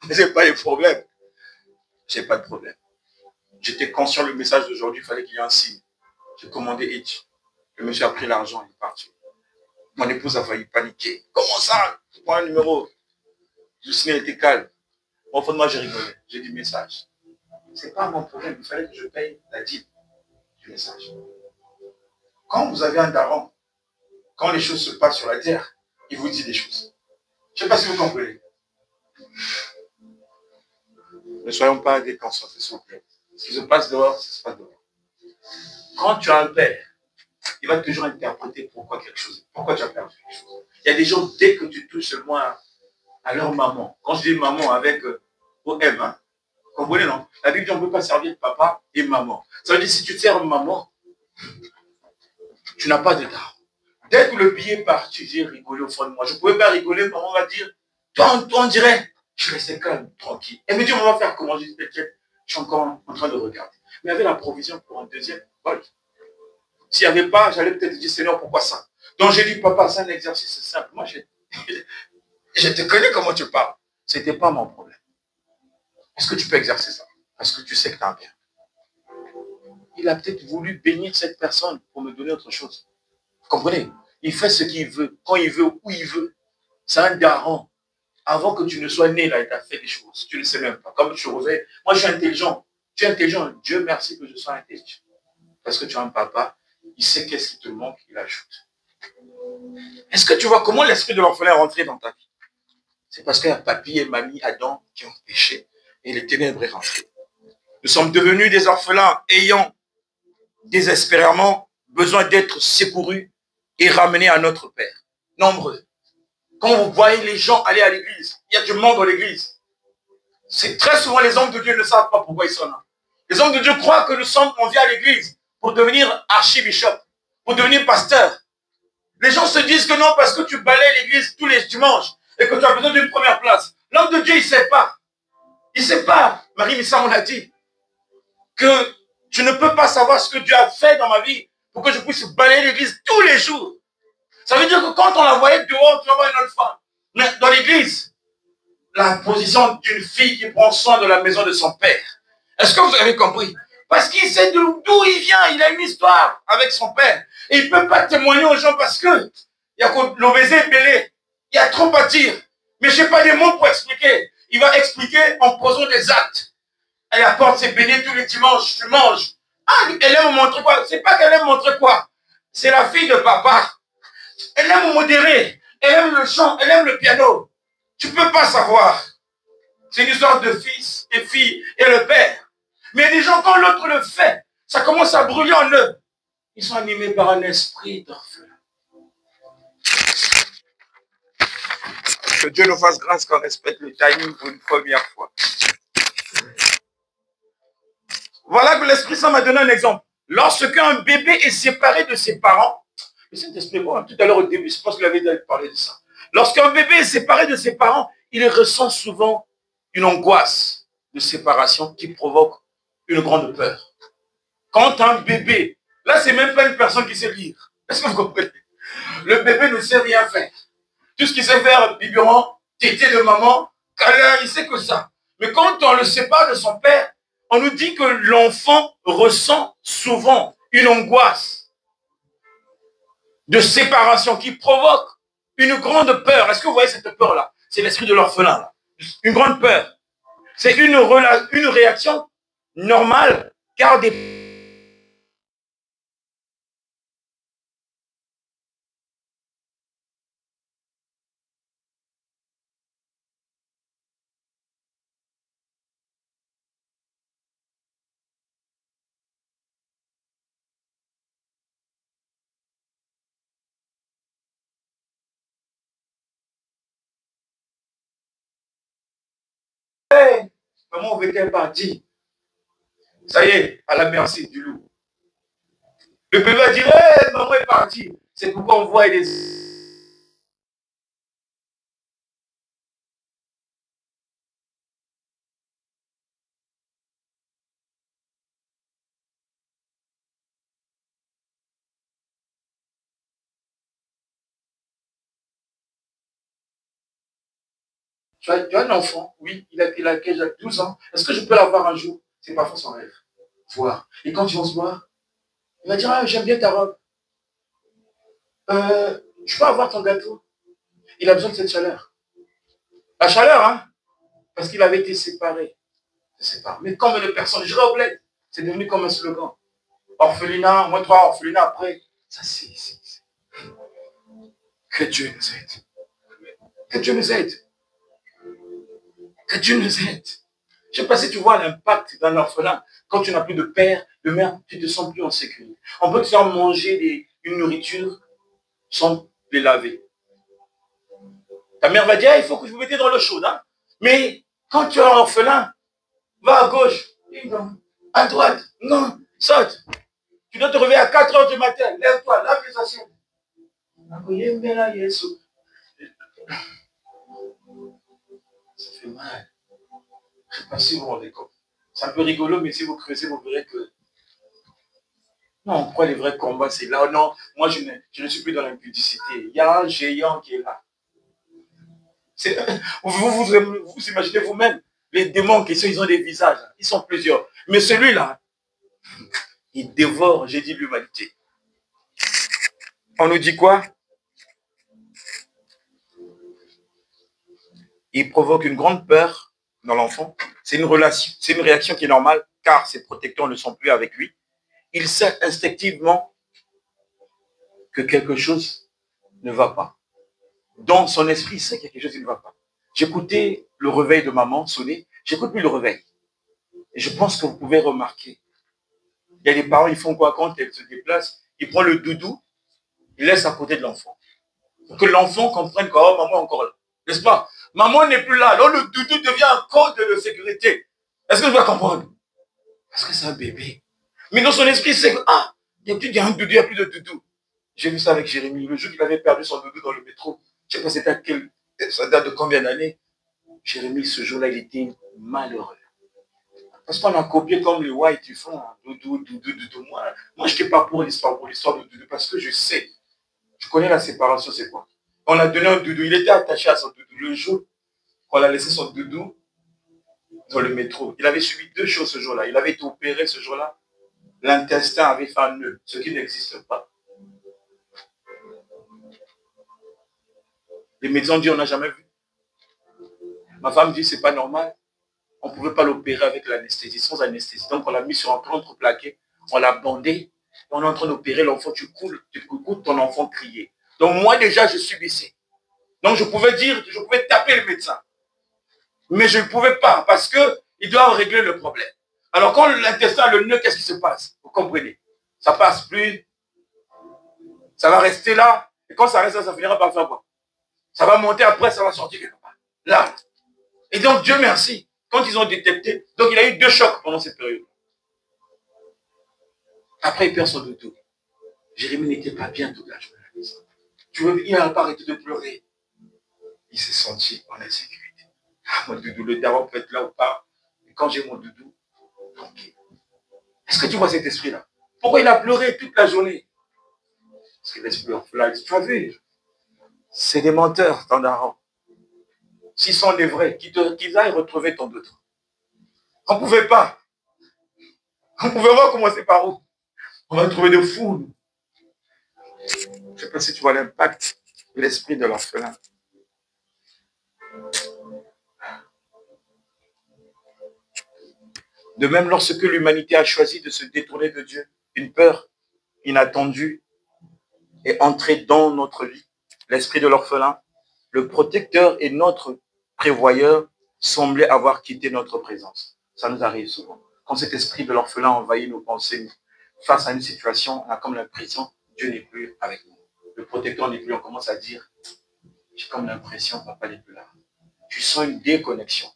Speaker 1: je n'ai pas de problème. Je n'ai pas de problème. J'étais conscient du message d'aujourd'hui, il fallait qu'il y ait un signe. J'ai commandé Hitch. Le monsieur a pris l'argent, il est parti. Mon épouse a failli paniquer. Comment ça? Je prends un numéro. Le signal était calme. Au fond de moi, j'ai rigolé. J'ai dit message. Ce n'est pas mon problème. Il fallait que je paye la dîme du message. Quand vous avez un daron, quand les choses se passent sur la terre, il vous dit des choses. Je ne sais pas si vous comprenez. Ne soyons pas déconcentrés, s'il vous plaît. Ce qui se passe dehors, ça se passe dehors. Quand tu as un père, il va toujours interpréter pourquoi quelque chose. Pourquoi tu as perdu quelque chose. Il y a des gens, dès que tu touches seulement à leur maman. Quand je dis maman avec OM, hein, vous comprenez, non? La Bible dit on ne peut pas servir papa et maman. Ça veut dire si tu sers maman, tu n'as pas de daron. Dès que le billet est parti, j'ai rigolé au fond de moi. Je ne pouvais pas rigoler, maman va dire, toi on dirait, je restais calme, tranquille. Elle me dit, on va faire comment? Je dis, t'inquiète, je suis encore en train de regarder. Mais il y avait la provision pour un deuxième vol. S'il n'y avait pas, j'allais peut-être dire, Seigneur, pourquoi ça? Donc j'ai dit, papa, c'est un exercice simple. Moi, je te connais comment tu parles. Ce n'était pas mon problème. Est-ce que tu peux exercer ça? Parce que tu sais que tu as un bien. Il a peut-être voulu bénir cette personne pour me donner autre chose. Vous comprenez? Il fait ce qu'il veut, quand il veut, où il veut. C'est un daron. Avant que tu ne sois né, là, il t'a fait des choses. Tu ne sais même pas. Comme tu revais, moi je suis intelligent. Tu es intelligent. Dieu merci que je sois intelligent. Parce que tu as un papa, il sait qu'est-ce qui te manque, il ajoute. Est-ce que tu vois comment l'esprit de l'orphelin est rentré dans ta vie? C'est parce qu'il y a papy et mamie Adam qui ont péché et les ténèbres est rentré. Nous sommes devenus des orphelins ayant désespérément besoin d'être secourus et ramenés à notre Père. Nombreux. Quand vous voyez les gens aller à l'église, il y a du monde dans l'église. C'est très souvent les hommes de Dieu ne savent pas pourquoi ils sont là. Les hommes de Dieu croient que on vient à l'église pour devenir archibishop, pour devenir pasteur. Les gens se disent que non, parce que tu balayes l'église tous les dimanches et que tu as besoin d'une première place. L'homme de Dieu, il ne sait pas. Il ne sait pas. Marie Missa, on a dit que tu ne peux pas savoir ce que Dieu a fait dans ma vie pour que je puisse balayer l'église tous les jours. Ça veut dire que quand on la voyait dehors, tu vas voir une autre femme. Mais dans l'église, la position d'une fille qui prend soin de la maison de son père. Est-ce que vous avez compris? Parce qu'il sait d'où il vient. Il a une histoire avec son père. Et il ne peut pas témoigner aux gens parce que il y a l'obésité est belé. Il y a trop à dire. Mais je n'ai pas des mots pour expliquer. Il va expliquer en posant des actes. Elle apporte ses beignets tous les dimanches. Tu manges. Ah, elle aime montrer quoi? C'est pas qu'elle aime montrer quoi. C'est la fille de papa. Elle aime modérer. Elle aime le chant. Elle aime le piano. Tu ne peux pas savoir. C'est une histoire de fils et fille et le père. Mais les gens, quand l'autre le fait, ça commence à brûler en eux. Ils sont animés par un esprit d'orphelin. Que Dieu nous fasse grâce qu'on respecte le timing pour une première fois. Voilà que l'Esprit Saint m'a donné un exemple. Lorsqu'un bébé est séparé de ses parents, le Saint-Esprit, tout à l'heure au début, je pense qu'il avait parlé de ça. Lorsqu'un bébé est séparé de ses parents, il ressent souvent une angoisse de séparation qui provoque une grande peur. Quand un bébé, là c'est même pas une personne qui sait lire. Est-ce que vous comprenez? Le bébé ne sait rien faire. Tout ce qu'il sait faire, biberon, tété de maman, câlin, il sait que ça. Mais quand on le sépare de son père, on nous dit que l'enfant ressent souvent une angoisse de séparation qui provoque une grande peur. Est-ce que vous voyez cette peur-là? C'est l'esprit de l'orphelin. Une grande peur. C'est une réaction normale, car des... Hey, maman, vous êtes parti. Ça y est, à la merci du loup. Le bébé va dire, hey, maman est partie. C'est pourquoi on voit les... tu as un enfant, oui, il a 12 ans. Est-ce que je peux l'avoir un jour? C'est parfois son rêve. Voir. Et quand ils vont se voir, il va dire, ah, j'aime bien ta robe. Je peux avoir ton gâteau? Il a besoin de cette chaleur. La chaleur, hein? Parce qu'il avait été séparé. Mais comme les personnes, je bled, c'est devenu comme un slogan. Orphelinat, moi, toi, orphelinat après. Ça, c'est. Que Dieu nous aide. Que Dieu nous aide. Que Dieu nous aide. Je ne sais pas si tu vois l'impact d'un orphelin. Quand tu n'as plus de père, de mère, tu ne te sens plus en sécurité. On peut te faire manger une nourriture sans les laver. Ta mère va dire, ah, il faut que je vous mette dans l'eau chaude. Hein? Mais quand tu es un orphelin, va à gauche, non. À droite, non, saute. Tu dois te réveiller à 4 heures du matin. Lève-toi, lave les assiettes. Ça fait mal. Je ne sais pas si vous vous rendez compte. C'est un peu rigolo, mais si vous creusez, vous verrez que... Non, pourquoi les vrais combats, c'est là? Non, moi, je ne suis plus dans l'impudicité. Il y a un géant qui est là. Vous imaginez vous-même, les démons qui sont, ils ont des visages. Ils sont plusieurs. Mais celui-là, il dévore, j'ai dit, l'humanité. On nous dit quoi? Il provoque une grande peur dans l'enfant. C'est une réaction qui est normale, car ses protecteurs ne sont plus avec lui. Il sait instinctivement que quelque chose ne va pas. Dans son esprit, il sait qu'il y a quelque chose qui ne va pas. J'écoutais le réveil de maman sonner. J'écoute plus le réveil. Et je pense que vous pouvez remarquer. Il y a des parents, ils font quoi quand elles se déplacent? Ils prennent le doudou, ils laissent à côté de l'enfant. Pour que l'enfant comprenne que oh, maman est encore là. N'est-ce pas? Maman n'est plus là. Alors le doudou devient un code de sécurité. Est-ce que je dois comprendre? Parce que c'est un bébé. Mais dans son esprit, c'est que, ah, il y a un doudou, il n'y a plus de doudou. J'ai vu ça avec Jérémie. Le jour qu'il avait perdu son doudou dans le métro, je ne sais pas c'était à quel, ça date de combien d'années. Jérémie, ce jour-là, il était malheureux. Parce qu'on a copié comme les whites, ils font doudou, doudou, doudou. Moi, je n'étais pas pour l'histoire de doudou, parce que je sais, je connais la séparation, c'est quoi? On a donné un doudou, il était attaché à son doudou. Le jour qu'on a laissé son doudou dans le métro, il avait subi 2 choses ce jour-là. Il avait été opéré ce jour-là. L'intestin avait fait un nœud, ce qui n'existe pas. Les médecins disent on n'a jamais vu. Ma femme dit c'est pas normal. On ne pouvait pas l'opérer avec l'anesthésie, sans anesthésie. Donc on l'a mis sur un contreplaqué, on l'a bandé, et on est en train d'opérer l'enfant, tu écoutes ton enfant crier. Donc moi déjà je subissais. Donc je pouvais taper le médecin. Mais je ne pouvais pas parce qu'il doit régler le problème. Alors quand l'intestin a le nœud, qu'est-ce qui se passe? Vous comprenez? Ça ne passe plus. Ça va rester là. Et quand ça reste là, ça finira par faire quoi? Ça va monter après, ça va sortir quelque part. Là. Et donc Dieu merci. Quand ils ont détecté, donc il a eu 2 chocs pendant cette période. Après, il perd son doudou. Jérémie n'était pas bien toute la journée. Il n'a pas arrêté de pleurer. Il s'est senti en insécurité. Ah, mon doudou, le daron peut être là ou pas. Et quand j'ai mon doudou, tranquille. Est-ce que tu vois cet esprit-là? Pourquoi il a pleuré toute la journée? Parce que l'esprit orphelin, tu as vu? C'est des menteurs, ton daron. S'ils sont des vrais, qu'ils aillent retrouver ton doudou. On ne pouvait pas. On pouvait pas commencer par où? On va trouver des fous. Je ne sais pas si tu vois l'impact de l'esprit de l'orphelin. De même, lorsque l'humanité a choisi de se détourner de Dieu, une peur inattendue est entrée dans notre vie. L'esprit de l'orphelin, le protecteur et notre prévoyeur semblaient avoir quitté notre présence. Ça nous arrive souvent. Quand cet esprit de l'orphelin envahit nos pensées, face à une situation, on a comme l'impression que Dieu n'est plus avec nous. Le protecteur n'est plus, on commence à dire, j'ai comme l'impression que papa n'est plus là. Tu sens une déconnexion.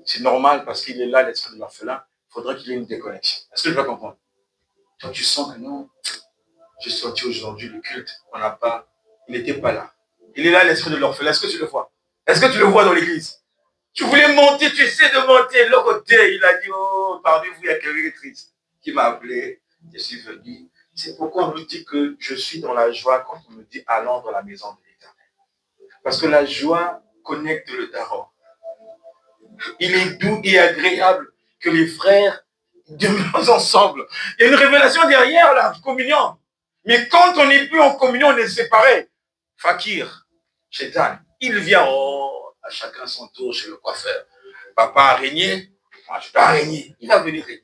Speaker 1: C'est normal parce qu'il est là, l'esprit de l'orphelin, il faudrait qu'il y ait une déconnexion. Est-ce que je vais comprendre? Toi, tu sens que non, j'ai sorti aujourd'hui le culte, on n'a pas, il n'était pas là. Il est là, l'esprit de l'orphelin. Est-ce que tu le vois? Est-ce que tu le vois dans l'église? Tu voulais monter, tu essaies de monter. L'autre côté, il a dit, oh, parmi vous, il y a quelqu'un triste qui m'a appelé. Je suis venu. C'est pourquoi on nous dit que je suis dans la joie quand on me dit allons dans la maison de l'Éternel. Parce que la joie connecte le daron. Il est doux et agréable que les frères demeurent ensemble. Il y a une révélation derrière la communion. Mais quand on n'est plus en communion, on est séparés. Fakir, Chétan, il vient, à chacun son tour chez le coiffeur. Papa a régné, moi je dois régner. Il va venir régner.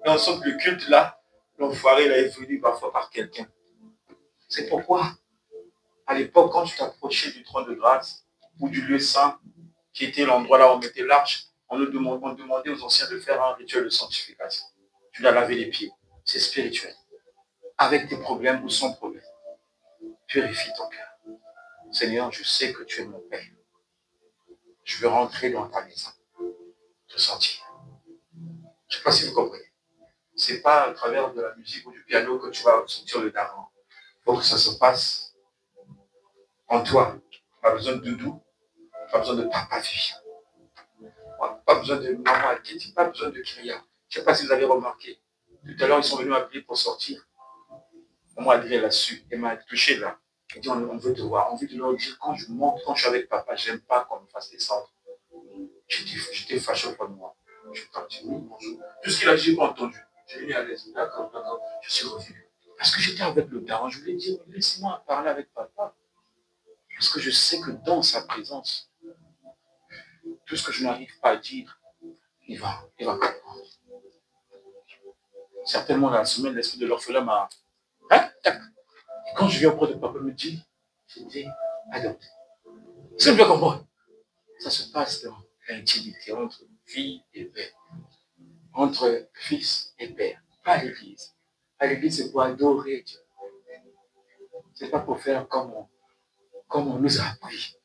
Speaker 1: Et on sent que le culte là, l'enfoiré, il est venu parfois par quelqu'un. C'est pourquoi, à l'époque, quand tu t'approchais du trône de grâce ou du lieu saint, qui était l'endroit là où on mettait l'arche, on demandait aux anciens de faire un rituel de sanctification. Tu dois laver les pieds. C'est spirituel. Avec tes problèmes ou sans problème. Purifie ton cœur. Seigneur, je sais que tu es mon Père. Je veux rentrer dans ta maison. Te sentir. Je ne sais pas si vous comprenez. Ce n'est pas à travers de la musique ou du piano que tu vas sentir le daron. Il faut que ça se passe en toi. Pas besoin de doudou. Pas besoin de papa Vivien. Pas besoin de maman Alketi. Pas besoin de Kriya. Je ne sais pas si vous avez remarqué. Tout à l'heure, ils sont venus m'appeler pour sortir. Moi, Adrien l'a su. Elle m'a touché là. Elle dit, on veut te voir. On veut te leur dire, quand je monte, quand je suis avec papa, j'aime pas qu'on me fasse descendre. J'étais fâché au fond de moi. Je suis parti, oui, bonjour. Tout ce qu'il a dit, j'ai pas entendu. J'ai mis à l'aise. D'accord, d'accord. Je suis revenu. Parce que j'étais avec le daron. Je voulais dire, laissez-moi parler avec papa. Parce que je sais que dans sa présence, tout ce que je n'arrive pas à dire, il va comprendre. Certainement, la semaine, l'esprit de l'orphelin m'a... Hein? Et quand je viens auprès de papa, il me dit, j'étais adopté. C'est bien comprendre. Ça se passe dans l'intimité entre fille et père. Entre fils et père. Pas à l'église. À l'église, c'est pour adorer Dieu. C'est pas pour faire comme on nous a appris.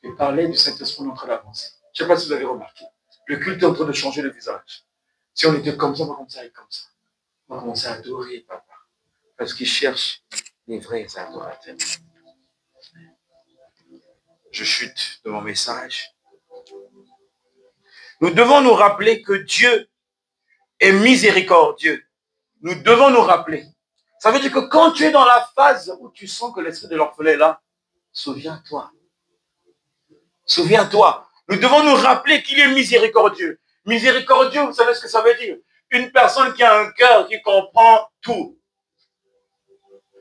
Speaker 1: Et parler du Saint-Esprit en train d'avancer. Je ne sais pas si vous avez remarqué. Le culte est en train de changer le visage. Si on était comme ça, on va commencer à être comme ça. On va commencer à adorer papa. Parce qu'il cherche les vrais adorateurs. Je chute de mon message. Nous devons nous rappeler que Dieu est miséricordieux. Nous devons nous rappeler. Ça veut dire que quand tu es dans la phase où tu sens que l'esprit de l'orphelin est là, souviens-toi. Souviens-toi. Nous devons nous rappeler qu'il est miséricordieux. Miséricordieux, vous savez ce que ça veut dire? Une personne qui a un cœur qui comprend tout.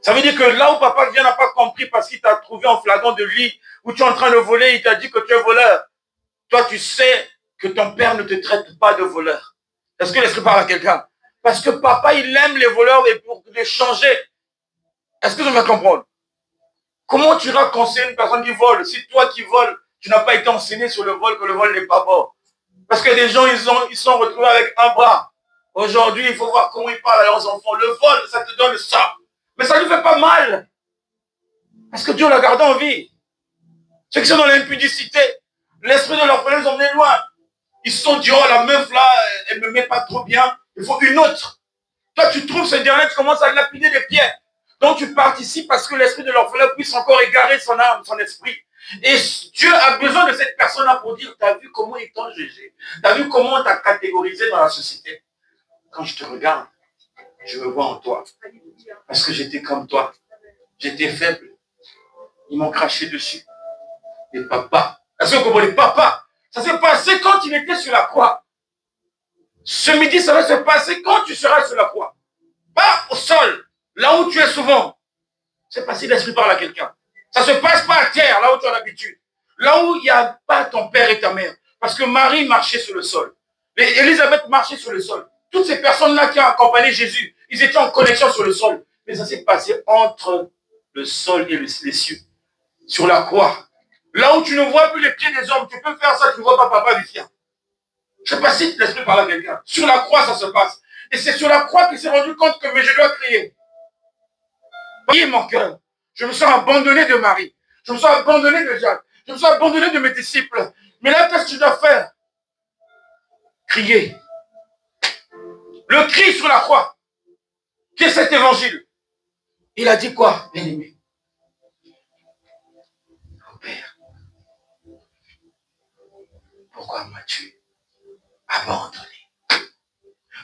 Speaker 1: Ça veut dire que là où papa vient n'a pas compris parce qu'il t'a trouvé en flagrant de lit, où tu es en train de voler, il t'a dit que tu es voleur. Toi, tu sais que ton père ne te traite pas de voleur. Est-ce que l'esprit parle à quelqu'un? Parce que papa, il aime les voleurs et pour les changer. Est-ce que je vais comprendre? Comment tu iras conseiller une personne qui vole? Si toi qui voles, tu n'as pas été enseigné sur le vol, que le vol n'est pas bon. Parce que des gens, ils sont retrouvés avec un bras. Aujourd'hui, il faut voir comment ils parlent à leurs enfants. Le vol, ça te donne ça. Mais ça ne lui fait pas mal. Parce que Dieu l'a gardé en vie. Ceux qui sont dans l'impudicité, l'esprit de l'orphelin les emmenés loin. Ils se sont dit, oh la meuf là, elle ne me met pas trop bien. Il faut une autre. Toi, tu trouves ce dernier, tu commences à lapider les pieds. Donc tu participes parce que l'esprit de l'orphelin puisse encore égarer son âme, son esprit. Et Dieu a besoin de cette personne-là pour dire, tu as vu comment ils t'ont jugé. Tu as vu comment on t'a catégorisé dans la société. Quand je te regarde, je me vois en toi. Parce que j'étais comme toi. J'étais faible. Ils m'ont craché dessus. Et papa, est-ce que vous comprenez? Papa, ça s'est passé quand il était sur la croix. Ce midi, ça va se passer quand tu seras sur la croix. Pas au sol, là où tu es souvent. C'est pas si l'esprit parle à quelqu'un. Ça ne se passe pas à terre, là où tu as l'habitude. Là où il n'y a pas ton père et ta mère. Parce que Marie marchait sur le sol. Élisabeth marchait sur le sol. Toutes ces personnes-là qui ont accompagné Jésus, ils étaient en connexion sur le sol. Mais ça s'est passé entre le sol et les cieux. Sur la croix. Là où tu ne vois plus les pieds des hommes, tu peux faire ça, tu ne vois pas papa Vivien. Je ne sais pas si l'esprit parle à quelqu'un. Sur la croix, ça se passe. Et c'est sur la croix qu'il s'est rendu compte que mais je dois crier. Priez mon cœur. Je me sens abandonné de Marie. Je me sens abandonné de Jacques. Je me sens abandonné de mes disciples. Mais là, qu'est-ce que tu dois faire? Crier. Le cri sur la croix. Qui est cet évangile? Il a dit quoi, bien-aimé? Mon Père, pourquoi m'as-tu abandonné?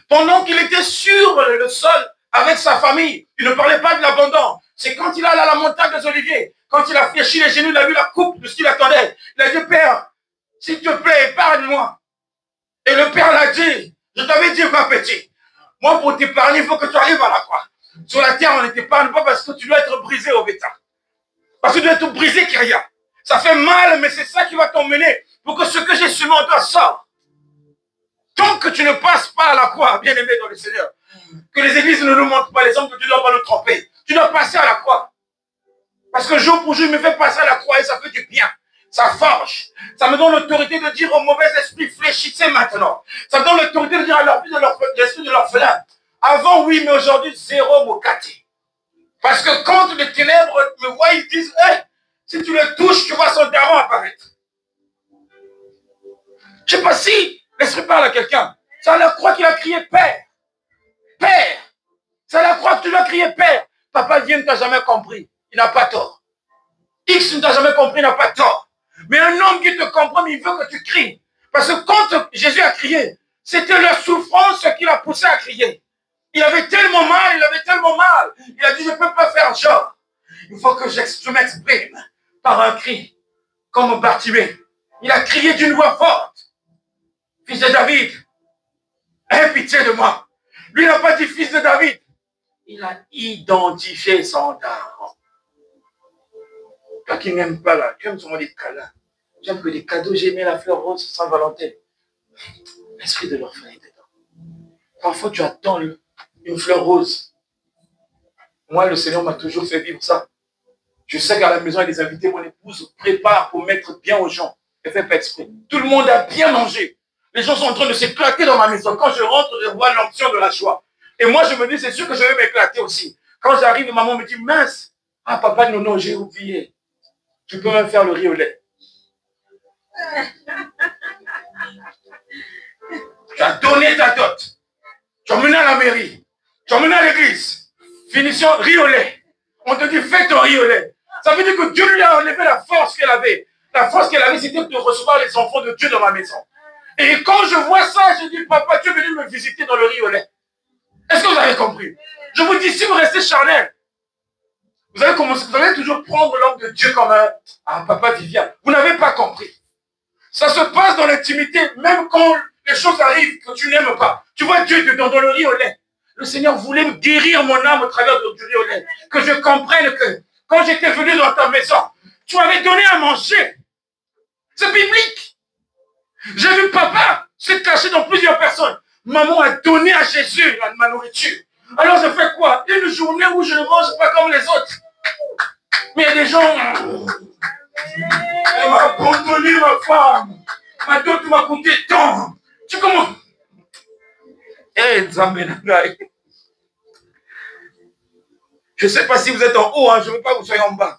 Speaker 1: Pendant qu'il était sur le sol avec sa famille, il ne parlait pas de l'abandon. C'est quand il allait à la montagne des Oliviers, quand il a fléchi les genoux, il a vu la coupe de ce qu'il attendait. Il a dit, Père, s'il te plaît, épargne-moi. Et le Père l'a dit, je t'avais dit, ma petite, moi, pour t'épargner, il faut que tu arrives à la croix. Sur la terre, on ne t'épargne pas parce que tu dois être brisé au bétail. Parce que tu dois être brisé, Kyria. Ça fait mal, mais c'est ça qui va t'emmener pour que ce que j'ai semé en toi sorte. Tant que tu ne passes pas à la croix, bien-aimé dans le Seigneur, que les églises ne nous montrent pas, les hommes que tu ne dois pas nous tromper. Tu dois passer à la croix. Parce que jour pour jour, il me fait passer à la croix et ça fait du bien. Ça forge. Ça me donne l'autorité de dire au mauvais esprit, fléchissez maintenant. Ça me donne l'autorité de dire à leur vie, l'esprit de l'orphelin. Avant, oui, mais aujourd'hui, zéro mokati. Parce que quand les ténèbres me voient, ils disent, hey, si tu le touches, tu vois son daron apparaître. Je ne sais pas si l'esprit parle à quelqu'un. C'est à la croix qu'il a crié Père. Père. C'est à la croix que tu dois crier Père. Papa Dieu ne t'a jamais compris. Il n'a pas tort. X ne t'a jamais compris, il n'a pas tort. Mais un homme qui te comprend, il veut que tu cries. Parce que quand Jésus a crié, c'était leur souffrance qui l'a poussé à crier. Il avait tellement mal, Il a dit, je ne peux pas faire genre. Il faut que je m'exprime par un cri, comme Bartimée. Il a crié d'une voix forte. Fils de David, aie pitié de moi. Lui n'a pas dit fils de David. Il a identifié son daron. Toi qui n'aimes pas là, tu aimes seulement des câlins. Tu aimes que des cadeaux, j'ai aimé la fleur rose sans Valentin. L'esprit de l'orphelin est dedans. Parfois tu attends une fleur rose. Moi, le Seigneur m'a toujours fait vivre ça. Je sais qu'à la maison, il y a des invités, mon épouse prépare pour mettre bien aux gens. Elle ne fait pas exprès. Tout le monde a bien mangé. Les gens sont en train de s'éclater dans ma maison. Quand je rentre, je vois l'onction de la joie. Et moi, je me dis, c'est sûr que je vais m'éclater aussi. Quand j'arrive, maman me dit, mince, ah papa, non, j'ai oublié. Tu peux même faire le riz au lait. Tu as donné ta dot. Tu as mené à la mairie. Tu as mené à l'église. Finition, riz au lait. On te dit, fais ton riz au lait. Ça veut dire que Dieu lui a enlevé la force qu'elle avait. La force qu'elle avait, c'était de recevoir les enfants de Dieu dans ma maison. Et quand je vois ça, je dis, papa, tu es venu me visiter dans le riz au lait. Est-ce que vous avez compris? Je vous dis, si vous restez charnel, vous allez toujours prendre l'homme de Dieu comme un papa Vivian. Vous n'avez pas compris. Ça se passe dans l'intimité, même quand les choses arrivent que tu n'aimes pas. Tu vois Dieu dedans, dans le riz au lait. Le Seigneur voulait me guérir mon âme au travers du riz au lait. Que je comprenne que quand j'étais venu dans ta maison, tu m'avais donné à manger. C'est biblique. J'ai vu papa se cacher dans plusieurs personnes. Maman a donné à Jésus ma nourriture. Alors je fais quoi? Une journée où je ne mange pas comme les autres. Mais il y a des gens... Elle m'a abandonné, ma femme. Ma dot m'a coûté tant. Tu commences... Je ne sais pas si vous êtes en haut, hein, je ne veux pas que vous soyez en bas.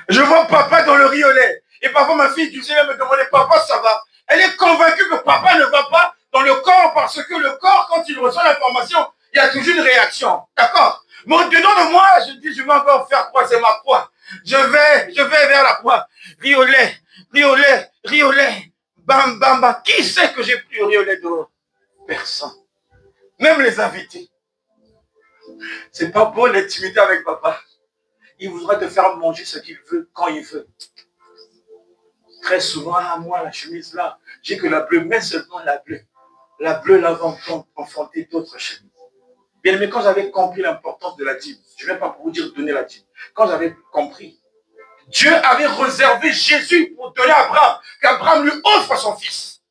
Speaker 1: Je vois papa dans le riz au lait. Et parfois ma fille, tu sais, elle me demandait, papa, ça va? Elle est convaincue que papa ne va pas dans le corps parce que le corps, quand il reçoit l'information, il y a toujours une réaction. D'accord? Mais au-dedans de moi, je dis, je vais encore faire quoi? C'est ma croix. Je vais vers la croix. Riz au lait, riz au lait, riz au lait. Bam, bam, bam. Qui sait que j'ai pris le riz au lait dehors? Personne. Même les invités. C'est pas bon l'intimité avec papa. Il voudra te faire manger ce qu'il veut, quand il veut. Très souvent, moi, la chemise là, j'ai que la bleue, mais seulement la bleue. La bleue, là, va enfanter d'autres chemises. Bien aimé, quand j'avais compris l'importance de la dîme, je ne vais pas vous dire donner la dîme. Quand j'avais compris, Dieu avait réservé Jésus pour donner à Abraham, qu'Abraham lui offre son fils.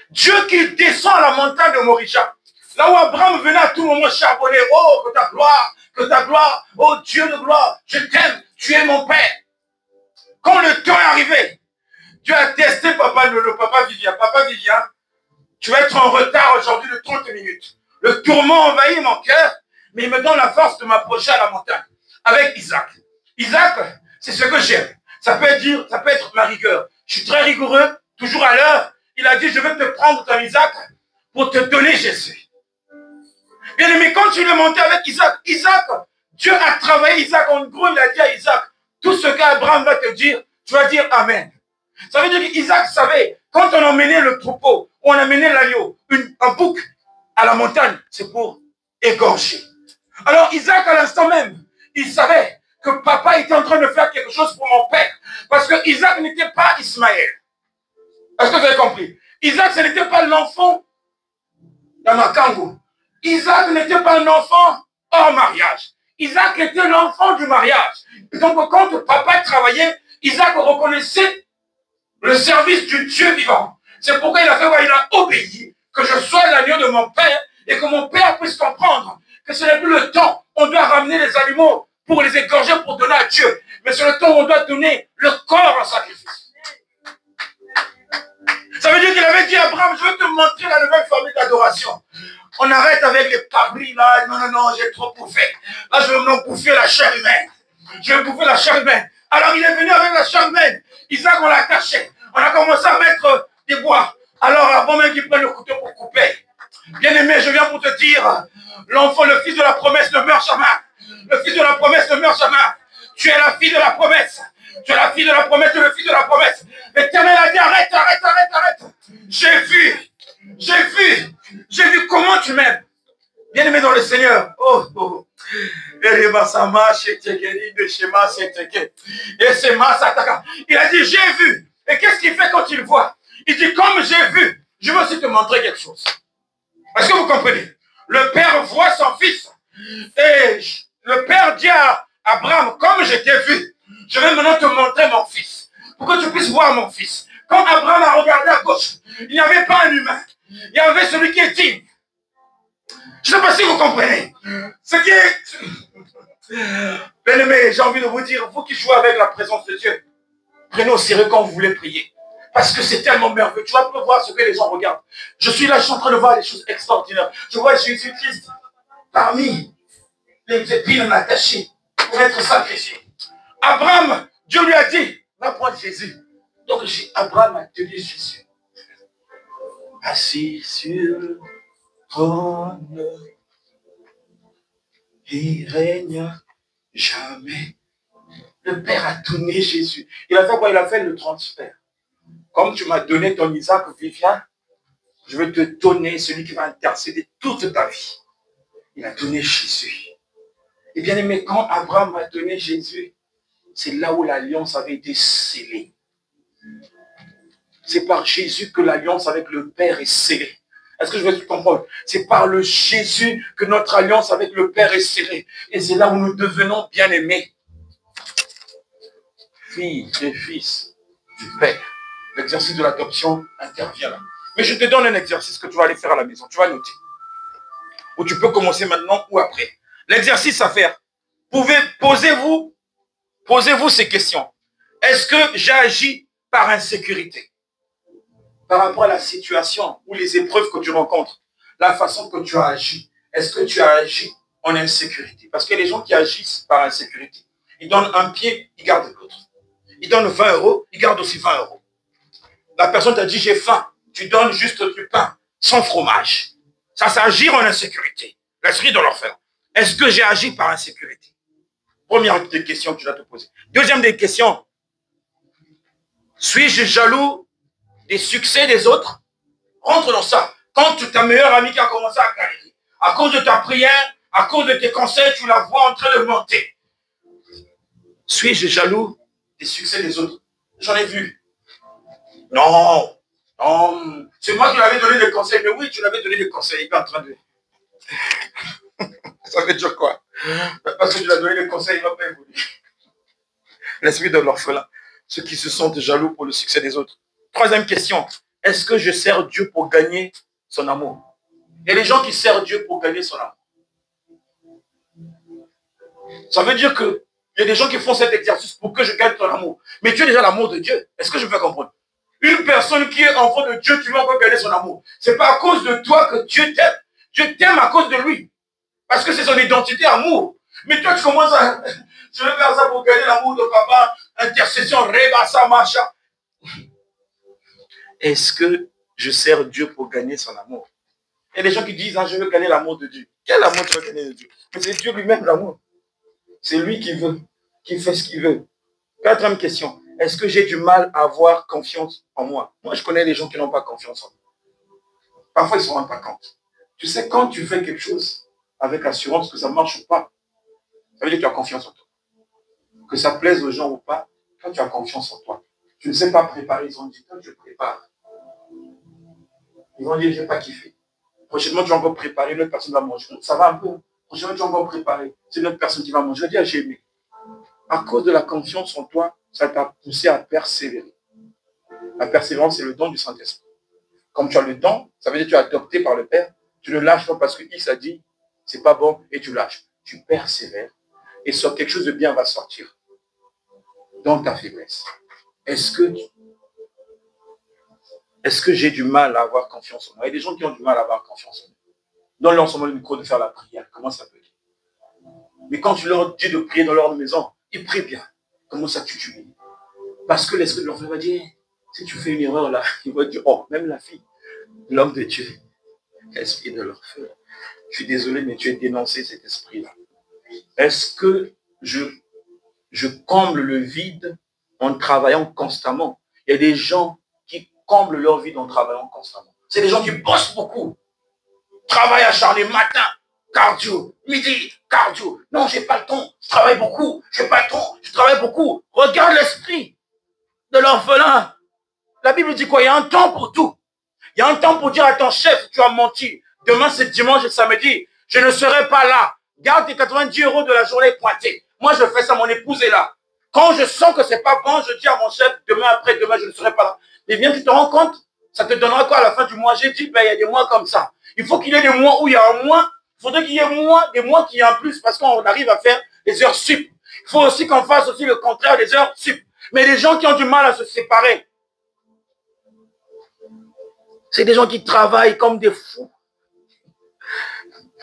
Speaker 1: Dieu qui descend à la montagne de Moria, là où Abraham venait à tout moment charbonner, oh, que ta gloire, oh Dieu de gloire, je t'aime, tu es mon Père. Quand le temps est arrivé, Dieu a testé papa Vivien. Papa Vivien, tu vas être en retard aujourd'hui de 30 minutes. Le tourment envahit mon cœur, mais il me donne la force de m'approcher à la montagne avec Isaac. Isaac, c'est ce que j'aime. Ça peut être ma rigueur. Je suis très rigoureux, toujours à l'heure. Il a dit, je vais te prendre ton Isaac pour te donner Jésus. Bien aimé, quand tu l'es monté avec Isaac, Dieu a travaillé Isaac. En gros, il a dit à Isaac, tout ce qu'Abraham va te dire, tu vas dire Amen. Ça veut dire qu'Isaac savait, quand on emmenait le troupeau, on emmenait l'agneau, un bouc à la montagne, c'est pour égorger. Alors Isaac, à l'instant même, il savait que papa était en train de faire quelque chose pour mon père. Parce que Isaac n'était pas Ismaël. Est-ce que vous avez compris? Isaac, ce n'était pas l'enfant d'Amakango. Isaac n'était pas un enfant hors mariage. Isaac était l'enfant du mariage. Donc quand papa travaillait, Isaac reconnaissait le service du Dieu vivant. C'est pourquoi il a fait, il a obéi, que je sois l'agneau de mon père et que mon père puisse comprendre que ce n'est plus le temps où on doit ramener les animaux pour les égorger pour donner à Dieu. Mais c'est le temps où on doit donner le corps en sacrifice. Ça veut dire qu'il avait dit à Abraham, je vais te montrer la nouvelle famille d'adoration. On arrête avec les cabris là. Non, non, non, j'ai trop bouffé. Là, je vais me bouffer la chair humaine. Je vais bouffer la chair humaine. Alors, il est venu avec la chair humaine. Isaac, on l'a caché. On a commencé à mettre des bois. Alors, avant même qu'il prenne le couteau pour couper. Bien aimé, je viens pour te dire, l'enfant, le fils de la promesse ne meurt jamais. Le fils de la promesse ne meurt jamais. Tu es la fille de la promesse. Tu es la fille de la promesse, tu es le fils de la promesse. L'Éternel a dit, arrête, arrête, arrête, arrête. J'ai vu comment tu m'aimes. Bien aimé dans le Seigneur. Oh, oh. Il a dit, j'ai vu. Et qu'est-ce qu'il fait quand il voit? Il dit, comme j'ai vu, je veux aussi te montrer quelque chose. Est-ce que vous comprenez? Le père voit son fils. Et le père dit à Abraham, comme je t'ai vu, je vais maintenant te montrer mon fils. Pour que tu puisses voir mon fils. Quand Abraham a regardé à gauche, il n'y avait pas un humain. Il y avait celui qui est digne. Je ne sais pas si vous comprenez. Ce qui est... Bien aimé, j'ai envie de vous dire, vous qui jouez avec la présence de Dieu, prenez au sérieux quand vous voulez prier. Parce que c'est tellement merveilleux. Tu vas voir ce que les gens regardent. Je suis là, je suis en train de voir des choses extraordinaires. Je vois Jésus-Christ parmi les épines attachées pour être sacrifié. Abraham, Dieu lui a dit, va prendre Jésus. Donc Abraham a tenu Jésus. Assis sur le trône, il règne jamais. Le Père a donné Jésus. Il a fait quoi? Il a fait le transfert. Comme tu m'as donné ton Isaac, Vivian, je vais te donner celui qui va intercéder toute ta vie. Il a donné Jésus. Et bien aimé, quand Abraham a donné Jésus, c'est là où l'alliance avait été scellée. C'est par Jésus que l'alliance avec le Père est scellée. Est-ce que je vais te comprendre? C'est par le Jésus que notre alliance avec le Père est scellée. Et c'est là où nous devenons bien-aimés. Filles et fils du Père. L'exercice de l'adoption intervient là. Mais je te donne un exercice que tu vas aller faire à la maison. Tu vas noter. Ou tu peux commencer maintenant ou après. L'exercice à faire. Posez-vous ces questions. Est-ce que j'agis par insécurité? Par rapport à la situation ou les épreuves que tu rencontres, la façon que tu as agi, est-ce que tu as agi en insécurité? Parce que les gens qui agissent par insécurité, ils donnent un pied, ils gardent l'autre. Ils donnent 20 €, ils gardent aussi 20 €. La personne t'a dit j'ai faim, tu donnes juste du pain, sans fromage. Ça, c'est agir en insécurité. L'esprit de l'orphelin. Est-ce que j'ai agi par insécurité? Première des questions que tu dois te poser. Deuxième des questions, suis-je jaloux des succès des autres? Rentre dans ça. Quand ta meilleure amie qui a commencé à galérer, à cause de ta prière, à cause de tes conseils, tu la vois en train de monter. Suis-je jaloux des succès des autres? J'en ai vu. Non, non, c'est moi qui lui avais donné des conseils. Mais oui, tu lui avais donné des conseils. Il est en train de... Ça veut dire quoi? Parce que tu lui as donné des conseils, il ne va pas évoluer. L'esprit de l'orphelin. Ceux qui se sentent jaloux pour le succès des autres. Troisième question. Est-ce que je sers Dieu pour gagner son amour? Il y a des gens qui servent Dieu pour gagner son amour. Ça veut dire que il y a des gens qui font cet exercice pour que je gagne ton amour. Mais tu es déjà l'amour de Dieu. Est-ce que je peux comprendre? Une personne qui est enfant de Dieu, tu vas encore gagner son amour. Ce n'est pas à cause de toi que Dieu t'aime. Dieu t'aime à cause de lui. Parce que c'est son identité amour. Mais toi, tu commences à... Je vais faire ça pour gagner l'amour de papa. Intercession, rebassa, macha. Est-ce que je sers Dieu pour gagner son amour? Il y a des gens qui disent, je veux gagner l'amour de Dieu. Quel amour tu veux gagner de Dieu? Mais c'est Dieu lui-même l'amour. C'est lui qui veut, qui fait ce qu'il veut. Quatrième question. Est-ce que j'ai du mal à avoir confiance en moi? Moi, je connais des gens qui n'ont pas confiance en moi. Parfois, ils ne se rendent pas compte. Tu sais, quand tu fais quelque chose avec assurance que ça ne marche pas, ça veut dire que tu as confiance en toi. Que ça plaise aux gens ou pas, toi, tu as confiance en toi. Tu ne sais pas préparer, ils ont dit, toi, tu prépares. Ils vont dire, je n'ai pas kiffé. Prochainement, tu vas encore préparer, une autre personne va manger. Ça va un peu. Prochainement, tu vas encore préparer. C'est une autre personne qui va manger. Je vais dire, j'ai aimé. À cause de la confiance en toi, ça t'a poussé à persévérer. La persévérance, c'est le don du Saint-Esprit. Comme tu as le don, ça veut dire que tu es adopté par le Père. Tu ne lâches pas parce que X a dit, c'est pas bon, et tu lâches. Tu persévères. Et sur quelque chose de bien va sortir. Dans ta faiblesse. Est-ce que j'ai du mal à avoir confiance en moi? Il y a des gens qui ont du mal à avoir confiance en moi. Donne-leur en ce moment le micro de faire la prière. Comment ça peut être? Mais quand tu leur dis de prier dans leur maison, ils prient bien. Comment ça tu t'humilies? Parce que l'esprit de l'enfant va dire, si tu fais une erreur là, il va dire, oh, même la fille, l'homme de Dieu, esprit de l'enfant. Je suis désolé, mais tu es dénoncé cet esprit-là. Est-ce que je comble le vide en travaillant constamment? Il y a des gens qui comblent leur vide en travaillant constamment. C'est des gens qui bossent beaucoup. Travail acharné matin, cardio, midi, cardio. Non, j'ai pas le temps. Je travaille beaucoup. J'ai pas le temps. Je travaille beaucoup. Regarde l'esprit de l'orphelin. La Bible dit quoi? Il y a un temps pour tout. Il y a un temps pour dire à ton chef, tu as menti. Demain, c'est dimanche et samedi. Je ne serai pas là. Garde tes 90 € de la journée pointée. Moi, je fais ça. Mon épouse est là. Quand je sens que c'est pas bon, je dis à mon chef, demain, après-demain, je ne serai pas là. Mais bien, tu te rends compte? Ça te donnera quoi à la fin du mois? J'ai dit, ben, il y a des mois comme ça. Il faut qu'il y ait des mois où il y a un mois. Il faudrait qu'il y ait des mois qui y a en plus parce qu'on arrive à faire des heures sup. Il faut aussi qu'on fasse aussi le contraire des heures sup. Mais les gens qui ont du mal à se séparer, c'est des gens qui travaillent comme des fous.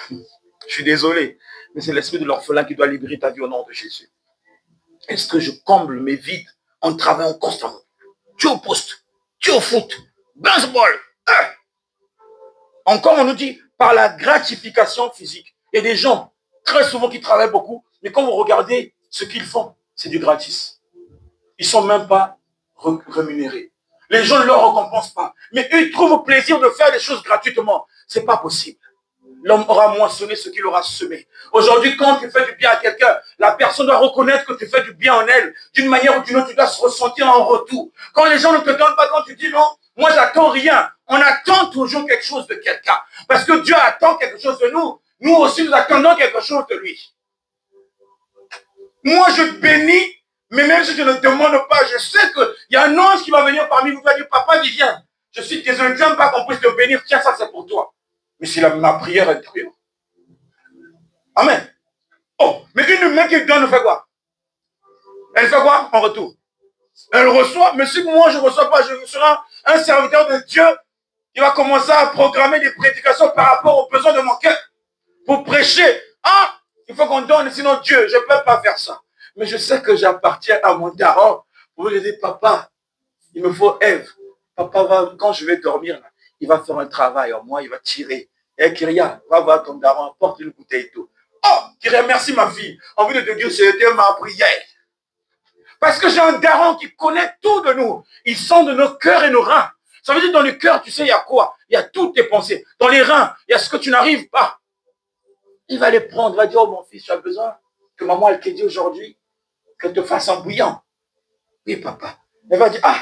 Speaker 1: Je suis désolé, mais c'est l'esprit de l'orphelin qui doit libérer ta vie au nom de Jésus. Est-ce que je comble mes vides en travaillant constamment? Tu es au poste, tu es au foot, baseball. Encore, on nous dit, par la gratification physique. Il y a des gens, très souvent, qui travaillent beaucoup, mais quand vous regardez ce qu'ils font, c'est du gratis. Ils ne sont même pas rémunérés. Les gens ne leur récompensent pas. Mais eux, ils trouvent plaisir de faire des choses gratuitement. Ce n'est pas possible. L'homme aura moissonné ce qu'il aura semé. Aujourd'hui, quand tu fais du bien à quelqu'un, la personne doit reconnaître que tu fais du bien en elle. D'une manière ou d'une autre, tu dois se ressentir en retour. Quand les gens ne te donnent pas, quand tu dis non, moi j'attends rien. On attend toujours quelque chose de quelqu'un. Parce que Dieu attend quelque chose de nous. Nous aussi, nous attendons quelque chose de lui. Moi, je bénis, mais même si je ne demande pas, je sais qu'il y a un ange qui va venir parmi vous, qui va dire, papa, viens. Je suis désolé, Dieu n'aime pas qu'on puisse te bénir. Tiens, ça c'est pour toi. Mais c'est ma prière intérieure. Amen. Oh, mais une main qui donne fait quoi? Elle fait quoi en retour? Elle reçoit, mais si moi je ne reçois pas, je serai un serviteur de Dieu. Il va commencer à programmer des prédications par rapport aux besoins de mon cœur. Pour prêcher. Ah, il faut qu'on donne, sinon Dieu, je ne peux pas faire ça. Mais je sais que j'appartiens à mon daron. Pour lui dire, papa, il me faut Ève. Papa va, quand je vais dormir, là, il va faire un travail en moi, il va tirer. Et Kyria, va voir ton daron, apporte une bouteille d'eau. Oh, Kyria, merci ma fille. Envie de te dire, c'était ma prière. Parce que j'ai un daron qui connaît tout de nous. Ils sont de nos cœurs et nos reins. Ça veut dire dans le cœur, tu sais, il y a quoi? Il y a toutes tes pensées. Dans les reins, il y a ce que tu n'arrives pas. Il va les prendre, il va dire, oh mon fils, tu as besoin que maman, elle t'ait dit aujourd'hui, qu'elle te fasse un bouillon. Oui, papa. Elle va dire, ah,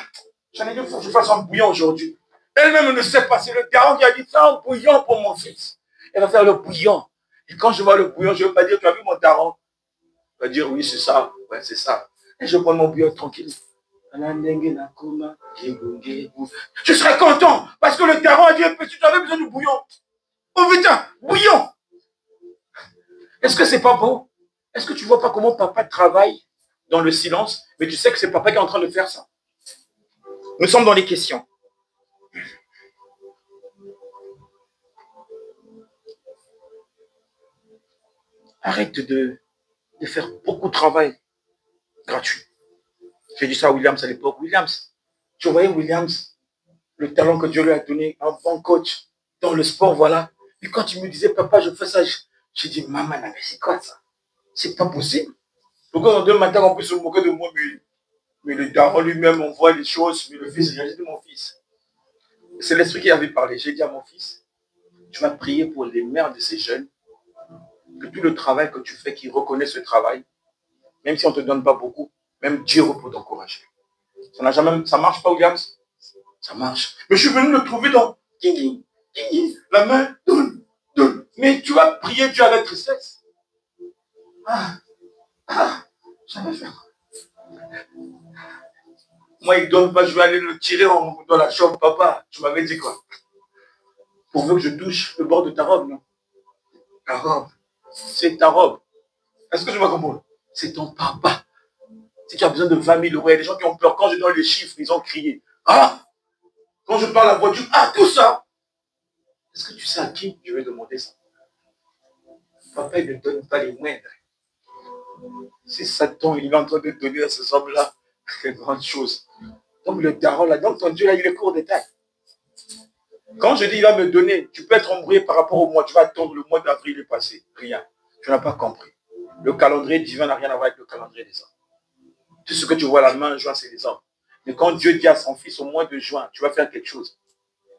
Speaker 1: j'en ai dit, il faut que je fasse un bouillon aujourd'hui. Elle-même ne sait pas, c'est le daron qui a dit, fais un bouillon pour mon fils. Elle va faire le bouillon. Et quand je vois le bouillon, je ne veux pas dire, tu as vu mon daron? Elle va dire, oui, c'est ça. Ouais, c'est ça. Et je prends mon bouillon tranquille. Je serai content parce que le daron a dit, tu avais besoin de bouillon. Oh putain, bouillon. Est-ce que c'est pas beau? Est-ce que tu vois pas comment papa travaille dans le silence, mais tu sais que c'est papa qui est en train de faire ça? Nous sommes dans les questions. Arrête de faire beaucoup de travail gratuit. J'ai dit ça à Williams à l'époque. Williams, tu voyais Williams, le talent que Dieu lui a donné, un bon coach dans le sport, voilà. Et quand il me disait, papa, je fais ça, j'ai dit, maman, mais c'est quoi ça? C'est pas possible. Pourquoi dans 2 matins, on peut se moquer de moi, mais le daron lui-même, on voit les choses, mais le fils, j'ai dit, mon fils. C'est l'esprit qui avait parlé. J'ai dit à mon fils, tu vas prier pour les mères de ces jeunes, que tout le travail que tu fais, qu'ils reconnaissent ce travail, Même si on ne te donne pas beaucoup, même Dieu peut t'encourager. Ça marche pas, Williams? Ça marche. Mais je suis venu le trouver dans la main, donne, donne. Mais tu vas prier Dieu avec tristesse. Ça va faire. Moi, il ne donne pas, je vais aller le tirer dans la chambre. Papa, tu m'avais dit quoi? Pourvu que je touche le bord de ta robe, non? Ta robe. C'est ta robe. Est-ce que je vais comprendre? C'est ton papa. Si tu as besoin de 20 000 euros, il y a des gens qui ont peur. Quand je donne les chiffres, ils ont crié. Ah! Quand je parle à la voiture, ah, tout ça! Est-ce que tu sais à qui je vais demander ça? Papa, il ne donne pas les moindres. C'est Satan, il est en train de donner à ces hommes-là de grandes choses. Donc le daron, là, donc ton Dieu, là, il est court détail. Quand je dis il va me donner, tu peux être embrouillé par rapport au mois. Tu vas attendre le mois d'avril est passé. Rien. Tu n'as pas compris. Le calendrier divin n'a rien à voir avec le calendrier des hommes. Tout ce que tu vois la main juin, c'est les hommes. Mais quand Dieu dit à son fils au mois de juin, tu vas faire quelque chose,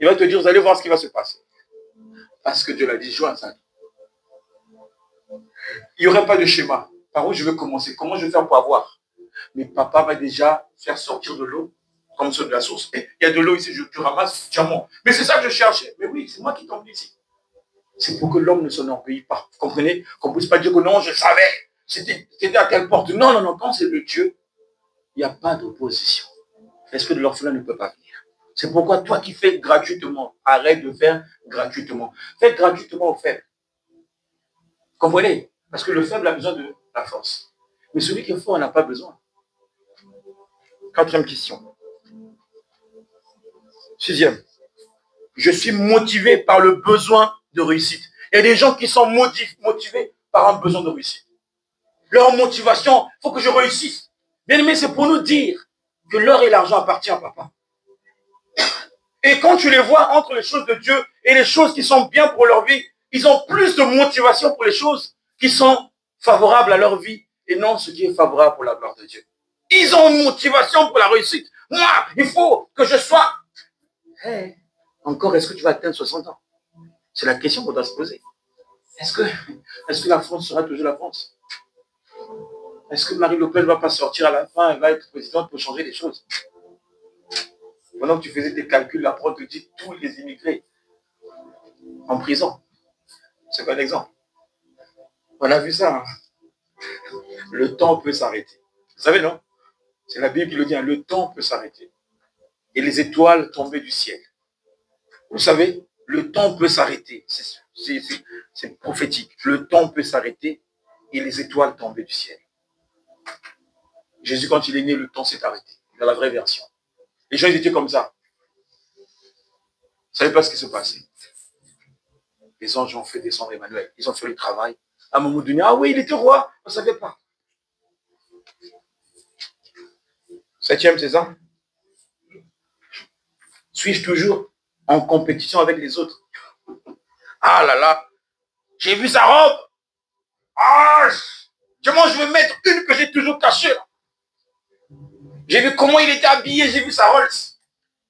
Speaker 1: il va te dire, vous allez voir ce qui va se passer. Parce que Dieu l'a dit, juin, ça. Il n'y aurait pas de schéma. Par où je vais commencer? Comment je vais faire pour avoir? Mais papa va déjà faire sortir de l'eau, comme ceux de la source. Et il y a de l'eau ici, tu ramasses, diamant. Mais c'est ça que je cherchais. Mais oui, c'est moi qui tombe ici. C'est pour que l'homme ne s'enorgueillit pas. Vous comprenez? Qu'on ne puisse pas dire que non, je savais. C'était à telle porte. Non, non, non. Quand c'est le Dieu, il n'y a pas d'opposition. L'esprit de l'orphelin ne peut pas venir. C'est pourquoi toi qui fais gratuitement, arrête de faire gratuitement. Fais gratuitement au faible. Comprenez? Parce que le faible a besoin de la force. Mais celui qui est fort n'a pas besoin. Quatrième question. Sixième. Je suis motivé par le besoin de réussite. Il y a des gens qui sont motivés par un besoin de réussite. Leur motivation, il faut que je réussisse. Bien aimé, c'est pour nous dire que l'or et l'argent appartiennent à papa. Et quand tu les vois entre les choses de Dieu et les choses qui sont bien pour leur vie, ils ont plus de motivation pour les choses qui sont favorables à leur vie et non ce qui est favorable pour la gloire de Dieu. Ils ont une motivation pour la réussite. Moi, il faut que je sois... Hey, encore, est-ce que tu vas atteindre 60 ans? C'est la question qu'on doit se poser. Est-ce que la France sera toujours la France? Est-ce que Marine Le Pen ne va pas sortir à la fin, elle va être présidente pour changer les choses? Pendant que tu faisais tes calculs, après on te dit tous les immigrés en prison. C'est pas l'exemple. On a vu ça. Hein? Le temps peut s'arrêter. Vous savez, non? C'est la Bible qui le dit, hein, le temps peut s'arrêter. Et les étoiles tomber du ciel. Vous savez, le temps peut s'arrêter. C'est prophétique. Le temps peut s'arrêter et les étoiles tomber du ciel. Jésus, quand il est né, le temps s'est arrêté. Dans la vraie version. Les gens, ils étaient comme ça. Vous ne savez pas ce qui se passait. Les anges ont fait descendre Emmanuel. Ils ont fait le travail. À un moment donné, ah oui, il était roi. On ne savait pas. Septième, c'est ça? Suis-je toujours en compétition avec les autres? Ah là là, j'ai vu sa robe. Ah, comment je vais mettre une que j'ai toujours cachée? J'ai vu comment il était habillé, j'ai vu sa Rolls.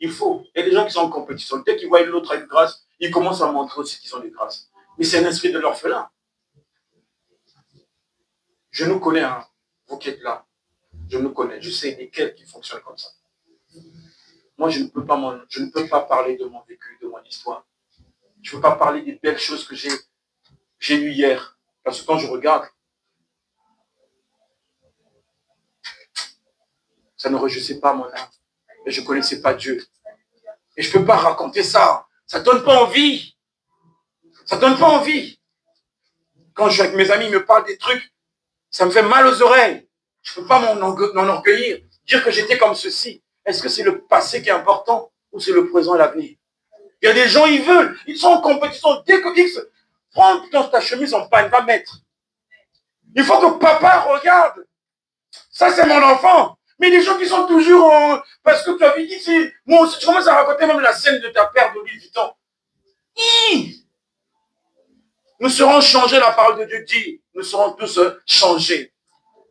Speaker 1: Il faut. Il y a des gens qui sont en compétition. Dès qu'ils voient l'autre avec grâce, ils commencent à montrer aussi qu'ils ont des grâces. Mais c'est un esprit de l'orphelin. Je nous connais, hein. Vous qui êtes là. Je nous connais. Je sais lesquels qui fonctionnent comme ça. Moi, je ne peux pas parler de mon vécu, de mon histoire. Je ne peux pas parler des belles choses que j'ai eues hier. Parce que quand je regarde, ça ne réjouissait pas mon âme. Et je ne connaissais pas Dieu. Et je ne peux pas raconter ça. Ça ne donne pas envie. Ça ne donne pas envie. Quand je suis avec mes amis, ils me parlent des trucs, ça me fait mal aux oreilles. Je ne peux pas m'en enorgueillir. Dire que j'étais comme ceci. Est-ce que c'est le passé qui est important ou c'est le présent et l'avenir? Il y a des gens, ils veulent. Ils sont en compétition. Dès que X prend dans ta chemise en panne, va mettre. Il faut que papa regarde. Ça, c'est mon enfant. Mais les gens qui sont toujours en... Parce que tu avais dit, moi aussi, tu commences à raconter même la scène de ta paire de Louis Vuitton. Nous serons changés, la parole de Dieu dit. Nous serons tous changés.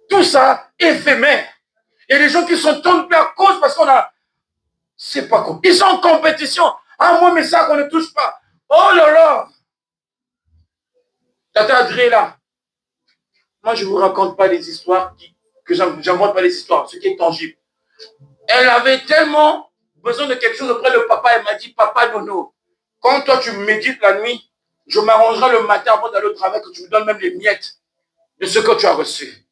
Speaker 1: Tout ça, éphémère. Il y a des gens qui sont tombés à cause parce qu'on a... C'est pas quoi. Ils sont en compétition. Ah, moi, mais ça qu'on ne touche pas. Oh là là. Tata Adré là. Moi, je ne vous raconte pas des histoires que j'invente pas les histoires, ce qui est tangible. Elle avait tellement besoin de quelque chose auprès de papa, elle m'a dit, papa Nono, quand toi tu médites la nuit, je m'arrangerai le matin avant d'aller au travail, que tu me donnes même les miettes de ce que tu as reçu.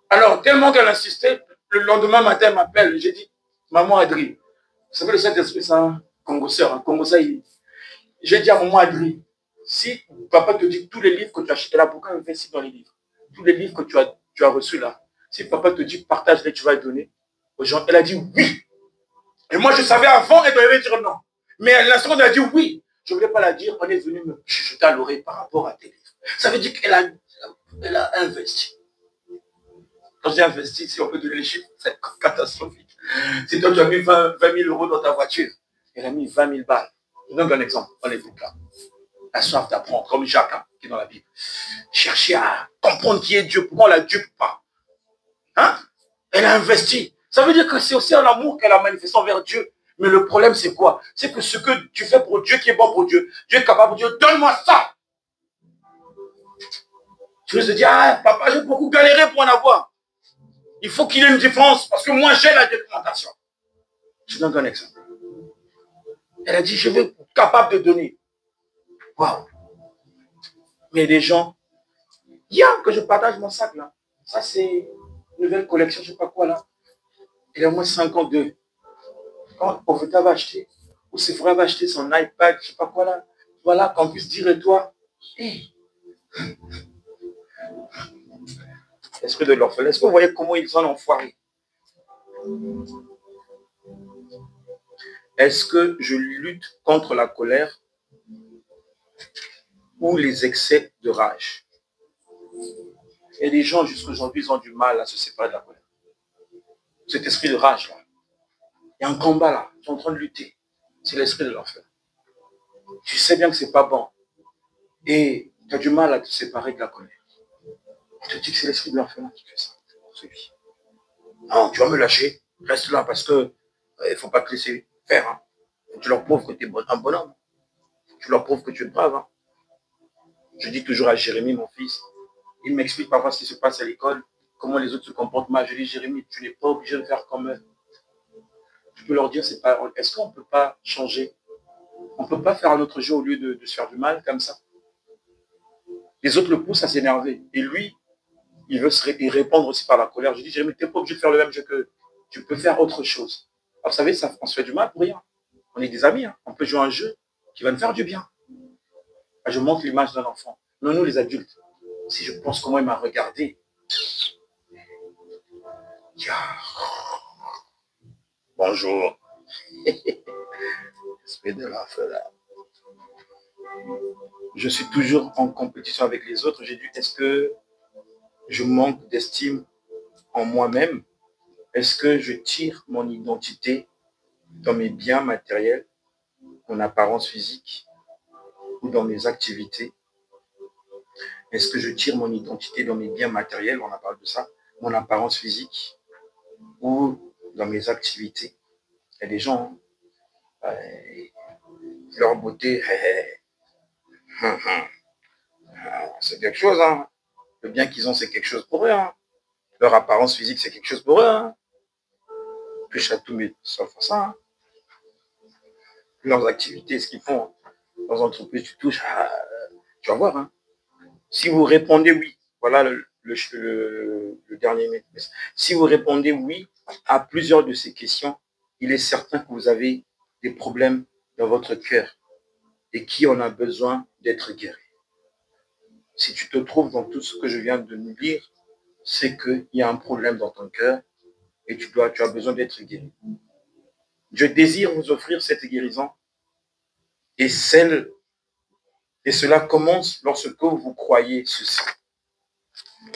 Speaker 1: Alors, tellement qu'elle insistait, le lendemain matin, elle m'appelle, j'ai dit, maman Adri, vous savez le Saint-Esprit, c'est un Congo-sœur, j'ai dit à maman Adri, si papa te dit tous les livres que tu as achetés là, pourquoi investir dans les livres? Tous les livres que tu as reçus là, si papa te dit partage-les, tu vas les donner aux gens. Elle a dit oui. Et moi, je savais avant, elle devait dire non. Mais à l'instant, elle a dit oui. Je ne voulais pas la dire, on est venu me chuchoter à l'oreille par rapport à tes livres. Ça veut dire qu'elle a investi. Quand j'ai investi, si on peut donner les chiffres, c'est catastrophique. Si toi, tu as mis 20 000 euros dans ta voiture, elle a mis 20 000 balles. Je donne un exemple, on écoute là. La soif d'apprendre, comme Jacques, hein, qui est dans la Bible. Chercher à comprendre qui est Dieu, pourquoi on ne la dupe pas. Hein? Elle a investi. Ça veut dire que c'est aussi un amour qu'elle a manifesté envers Dieu. Mais le problème, c'est quoi? C'est que ce que tu fais pour Dieu, qui est bon pour Dieu, Dieu est capable de dire, donne-moi ça. Tu veux te dire, ah, papa, j'ai beaucoup galéré pour en avoir. Il faut qu'il y ait une différence, parce que moi, j'ai la documentation. Je donne un exemple. Elle a dit, je veux être capable de donner. Waouh. Mais les gens, hier que je partage mon sac là, ça c'est une nouvelle collection, je ne sais pas quoi là. Il a moins 52. Quand Oveta va acheter, ou Sephora va acheter son iPad, je ne sais pas quoi là, voilà, qu'on puisse dire, et toi, hey. Esprit de l'orphelin, est-ce que vous voyez comment ils sont enfoirés? Est-ce que je lutte contre la colère ou les excès de rage? Et les gens, jusqu'aujourd'hui, ils ont du mal à se séparer de la colère. Cet esprit de rage là, il y a un combat là, ils sont en train de lutter. C'est l'esprit de l'orphelin. Tu sais bien que ce n'est pas bon. Et tu as du mal à te séparer de la colère. Je te dis que c'est l'esprit de l'orphelin qui fait ça. Non, tu vas me lâcher. Reste là parce que il ne faut pas te laisser faire. Hein. Tu leur prouves que tu es un bonhomme. Tu leur prouves que tu es brave. Hein. Je dis toujours à Jérémie, mon fils, il m'explique parfois ce qui se passe à l'école, comment les autres se comportent mal. Je dis, Jérémie, tu n'es pas obligé de faire comme eux. Tu peux leur dire, c'est pas. Est-ce qu'on ne peut pas changer? On ne peut pas faire un autre jeu au lieu de se faire du mal comme ça. Les autres le poussent à s'énerver. Et lui, il veut y répondre aussi par la colère. Je dis, Jérémie, tu n'es pas obligé de faire le même jeu que tu peux faire autre chose. Alors, vous savez, ça, on se fait du mal pour rien. On est des amis. Hein. On peut jouer à un jeu qui va nous faire du bien. Je montre l'image d'un enfant. Non, nous, les adultes, si je pense comment il m'a regardé, bonjour. Esprit de l'orphelin. Je suis toujours en compétition avec les autres. J'ai dit, est-ce que je manque d'estime en moi-même? Est-ce que je tire mon identité dans mes biens matériels, mon apparence physique ou dans mes activités? Est-ce que je tire mon identité dans mes biens matériels, on a parlé de ça, mon apparence physique ou dans mes activités? Il y a des gens, leur beauté, c'est quelque chose. Hein. Le bien qu'ils ont, c'est quelque chose pour eux. Hein. Leur apparence physique, c'est quelque chose pour eux. Hein. Puis tout, mais sauf ça. Hein. Leurs activités, ce qu'ils font dans l'entreprise, tu touches, tu vas voir. Hein. Si vous répondez oui, voilà le dernier message. Si vous répondez oui à plusieurs de ces questions, il est certain que vous avez des problèmes dans votre cœur et qui en a besoin d'être guéri. Si tu te trouves dans tout ce que je viens de nous lire, c'est qu'il y a un problème dans ton cœur et tu as besoin d'être guéri. Je désire vous offrir cette guérison et cela commence lorsque vous croyez ceci.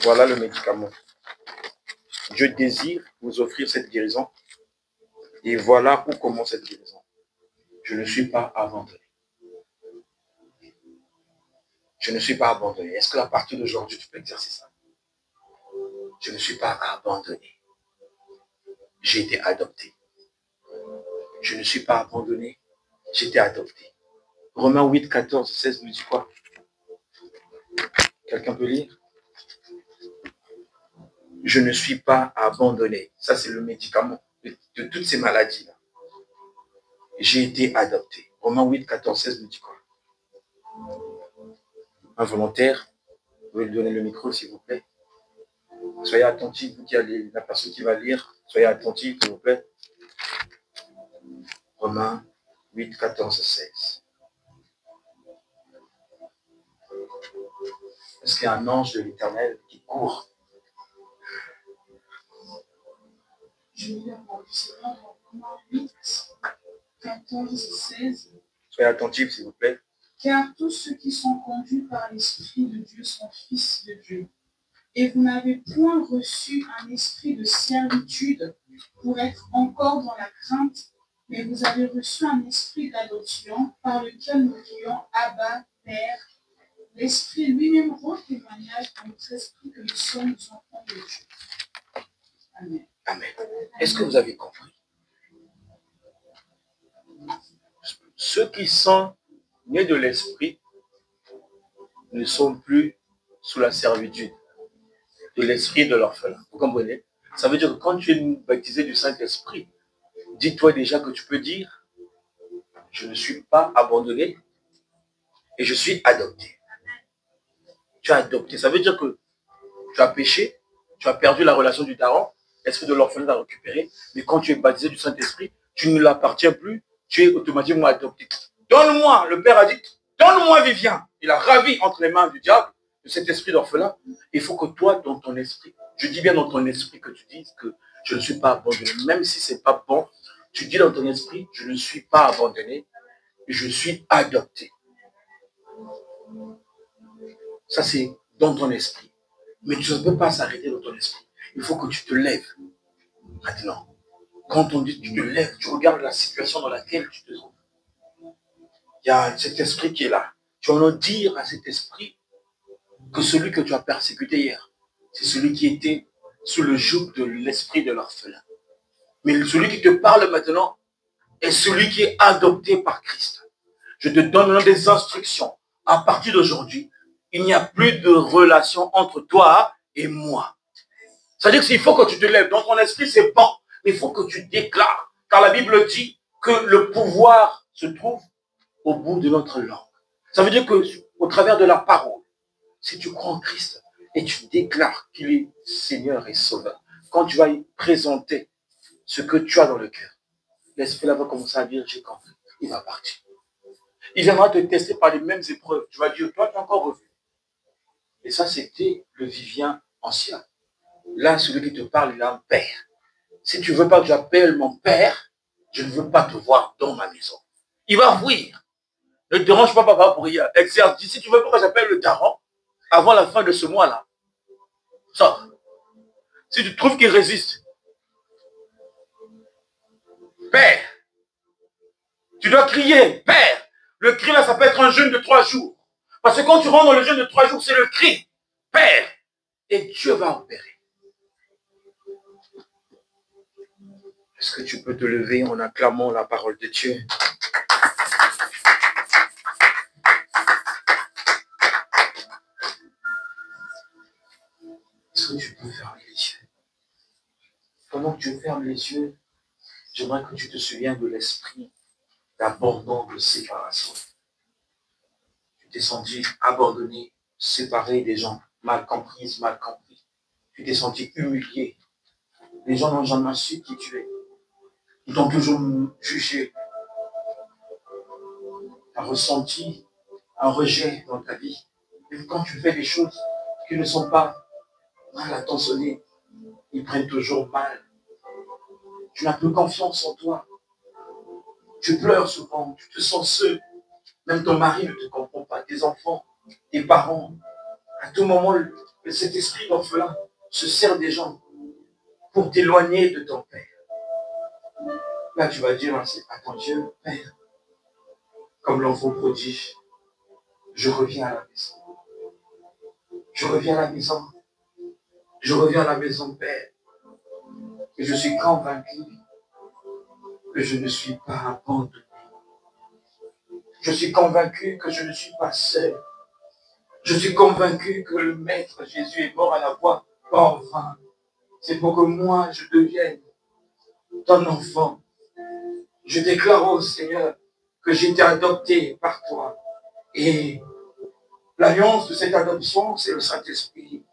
Speaker 1: Voilà le médicament. Je désire vous offrir cette guérison et voilà où commence cette guérison. Je ne suis pas abandonné. Je ne suis pas abandonné. Est-ce qu'à partir d'aujourd'hui, tu peux exercer ça? Je ne suis pas abandonné. J'ai été adopté. Je ne suis pas abandonné. J'ai été adopté. Romains 8, 14, 16 nous dit quoi? Quelqu'un peut lire? je ne suis pas abandonné. Ça, c'est le médicament de toutes ces maladies-là. J'ai été adopté. Romains 8, 14, 16 me dit quoi? Un volontaire, vous pouvez lui donner le micro, s'il vous plaît. Soyez attentifs, vous qui allez, la personne qui va lire, soyez attentifs, s'il vous plaît. Romains 8, 14, 16. Est-ce qu'il y a un ange de l'Éternel qui court?
Speaker 2: Je vais lire mon Romains 8, 14, 16.
Speaker 1: Soyez attentifs, s'il vous plaît.
Speaker 2: Car tous ceux qui sont conduits par l'Esprit de Dieu sont fils de Dieu. Et vous n'avez point reçu un esprit de servitude pour être encore dans la crainte, mais vous avez reçu un esprit d'adoption par lequel nous crions Abba, Père. L'Esprit lui-même rend témoignage dans notre esprit que nous sommes enfants de Dieu. Amen.
Speaker 1: Amen. Est-ce que vous avez compris? Ceux qui sont nés de l'Esprit ne sont plus sous la servitude de l'esprit de l'orphelin. Vous comprenez? Ça veut dire que quand tu es baptisé du Saint-Esprit, dis-toi déjà que tu peux dire, je ne suis pas abandonné et je suis adopté. Tu as adopté. Ça veut dire que tu as péché, tu as perdu la relation du daron, l'esprit de l'orphelin t'a récupéré, mais quand tu es baptisé du Saint-Esprit, tu ne l'appartiens plus, tu es automatiquement adopté. Donne-moi, le Père a dit, donne-moi Vivien. Il a ravi entre les mains du diable, de cet esprit d'orphelin. Il faut que toi, dans ton esprit, je dis bien dans ton esprit que tu dises que je ne suis pas abandonné. Même si ce n'est pas bon, tu dis dans ton esprit, je ne suis pas abandonné, je suis adopté. Ça, c'est dans ton esprit. Mais tu ne peux pas s'arrêter dans ton esprit. Il faut que tu te lèves. Maintenant, quand on dit que tu te lèves, tu regardes la situation dans laquelle tu te trouves. Il y a cet esprit qui est là. Tu vas dire à cet esprit que celui que tu as persécuté hier, c'est celui qui était sous le joug de l'esprit de l'orphelin. Mais celui qui te parle maintenant est celui qui est adopté par Christ. Je te donne maintenant des instructions. À partir d'aujourd'hui, il n'y a plus de relation entre toi et moi. C'est-à-dire qu'il faut que tu te lèves. Dans ton esprit, c'est bon. Mais il faut que tu déclares. Car la Bible dit que le pouvoir se trouve au bout de notre langue. Ça veut dire qu'au travers de la parole, si tu crois en Christ et tu déclares qu'il est Seigneur et Sauveur, quand tu vas y présenter ce que tu as dans le cœur, l'esprit là va commencer à dire, j'ai compris. Il va partir. Il viendra te tester par les mêmes épreuves. Tu vas dire, toi, tu es encore revenu. Et ça, c'était le Vivien ancien. Là, celui qui te parle, il a un père. Si tu ne veux pas que j'appelle mon père, je ne veux pas te voir dans ma maison. Il va fuir. Ne te dérange pas, papa, pour hier. Exerce. Si tu veux pas que j'appelle le daron, avant la fin de ce mois-là, sors. Si tu trouves qu'il résiste, Père, tu dois crier, Père. Le cri là, ça peut être un jeûne de 3 jours. Parce que quand tu rentres dans le jeûne de 3 jours, c'est le cri, Père. Et Dieu va opérer. Est-ce que tu peux te lever en acclamant la parole de Dieu? Est-ce que tu peux fermer les yeux? Pendant que tu fermes les yeux, j'aimerais que tu te souviennes de l'esprit d'abandon, de séparation. Tu t'es senti abandonné, séparé des gens, mal comprises, mal compris. Tu t'es senti humilié. Les gens n'ont jamais su qui tu es. Ils t'ont toujours jugé. Tu as ressenti un rejet dans ta vie. Et quand tu fais des choses qui ne sont pas mal intentionnées, ils prennent toujours mal. Tu n'as plus confiance en toi. Tu pleures souvent, tu te sens seul. Même ton mari ne te comprend pas, tes enfants, tes parents. À tout moment, cet esprit d'orphelin se sert des gens pour t'éloigner de ton père. Là, tu vas dire à ton Dieu, Père, comme l'enfant prodige, je reviens à la maison. Je reviens à la maison. Je reviens à la maison, Père. Et je suis convaincu que je ne suis pas abandonné. Je suis convaincu que je ne suis pas seul. Je suis convaincu que le Maître Jésus est mort à la croix, pas en vain. C'est pour que moi, je devienne ton enfant. Je déclare au Seigneur que j'ai été adopté par toi. Et l'alliance de cette adoption, c'est le Saint-Esprit.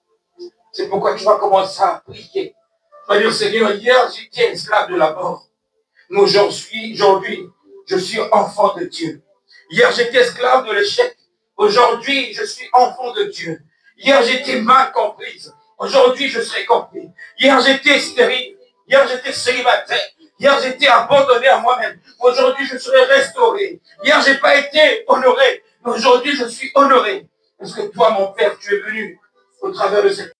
Speaker 1: C'est pourquoi tu vas commencer à prier. Tu vas dire, Seigneur, hier, j'étais esclave de la mort. Mais aujourd'hui, je suis enfant de Dieu. Hier, j'étais esclave de l'échec. Aujourd'hui, je suis enfant de Dieu. Hier, j'étais mal comprise. Aujourd'hui, je serai compris. Hier, j'étais stérile. Hier, j'étais célibataire. Hier, j'étais abandonné à moi-même. Aujourd'hui, je serai restauré. Hier, je n'ai pas été honoré. Mais aujourd'hui, je suis honoré. Parce que toi, mon Père, tu es venu au travers de cette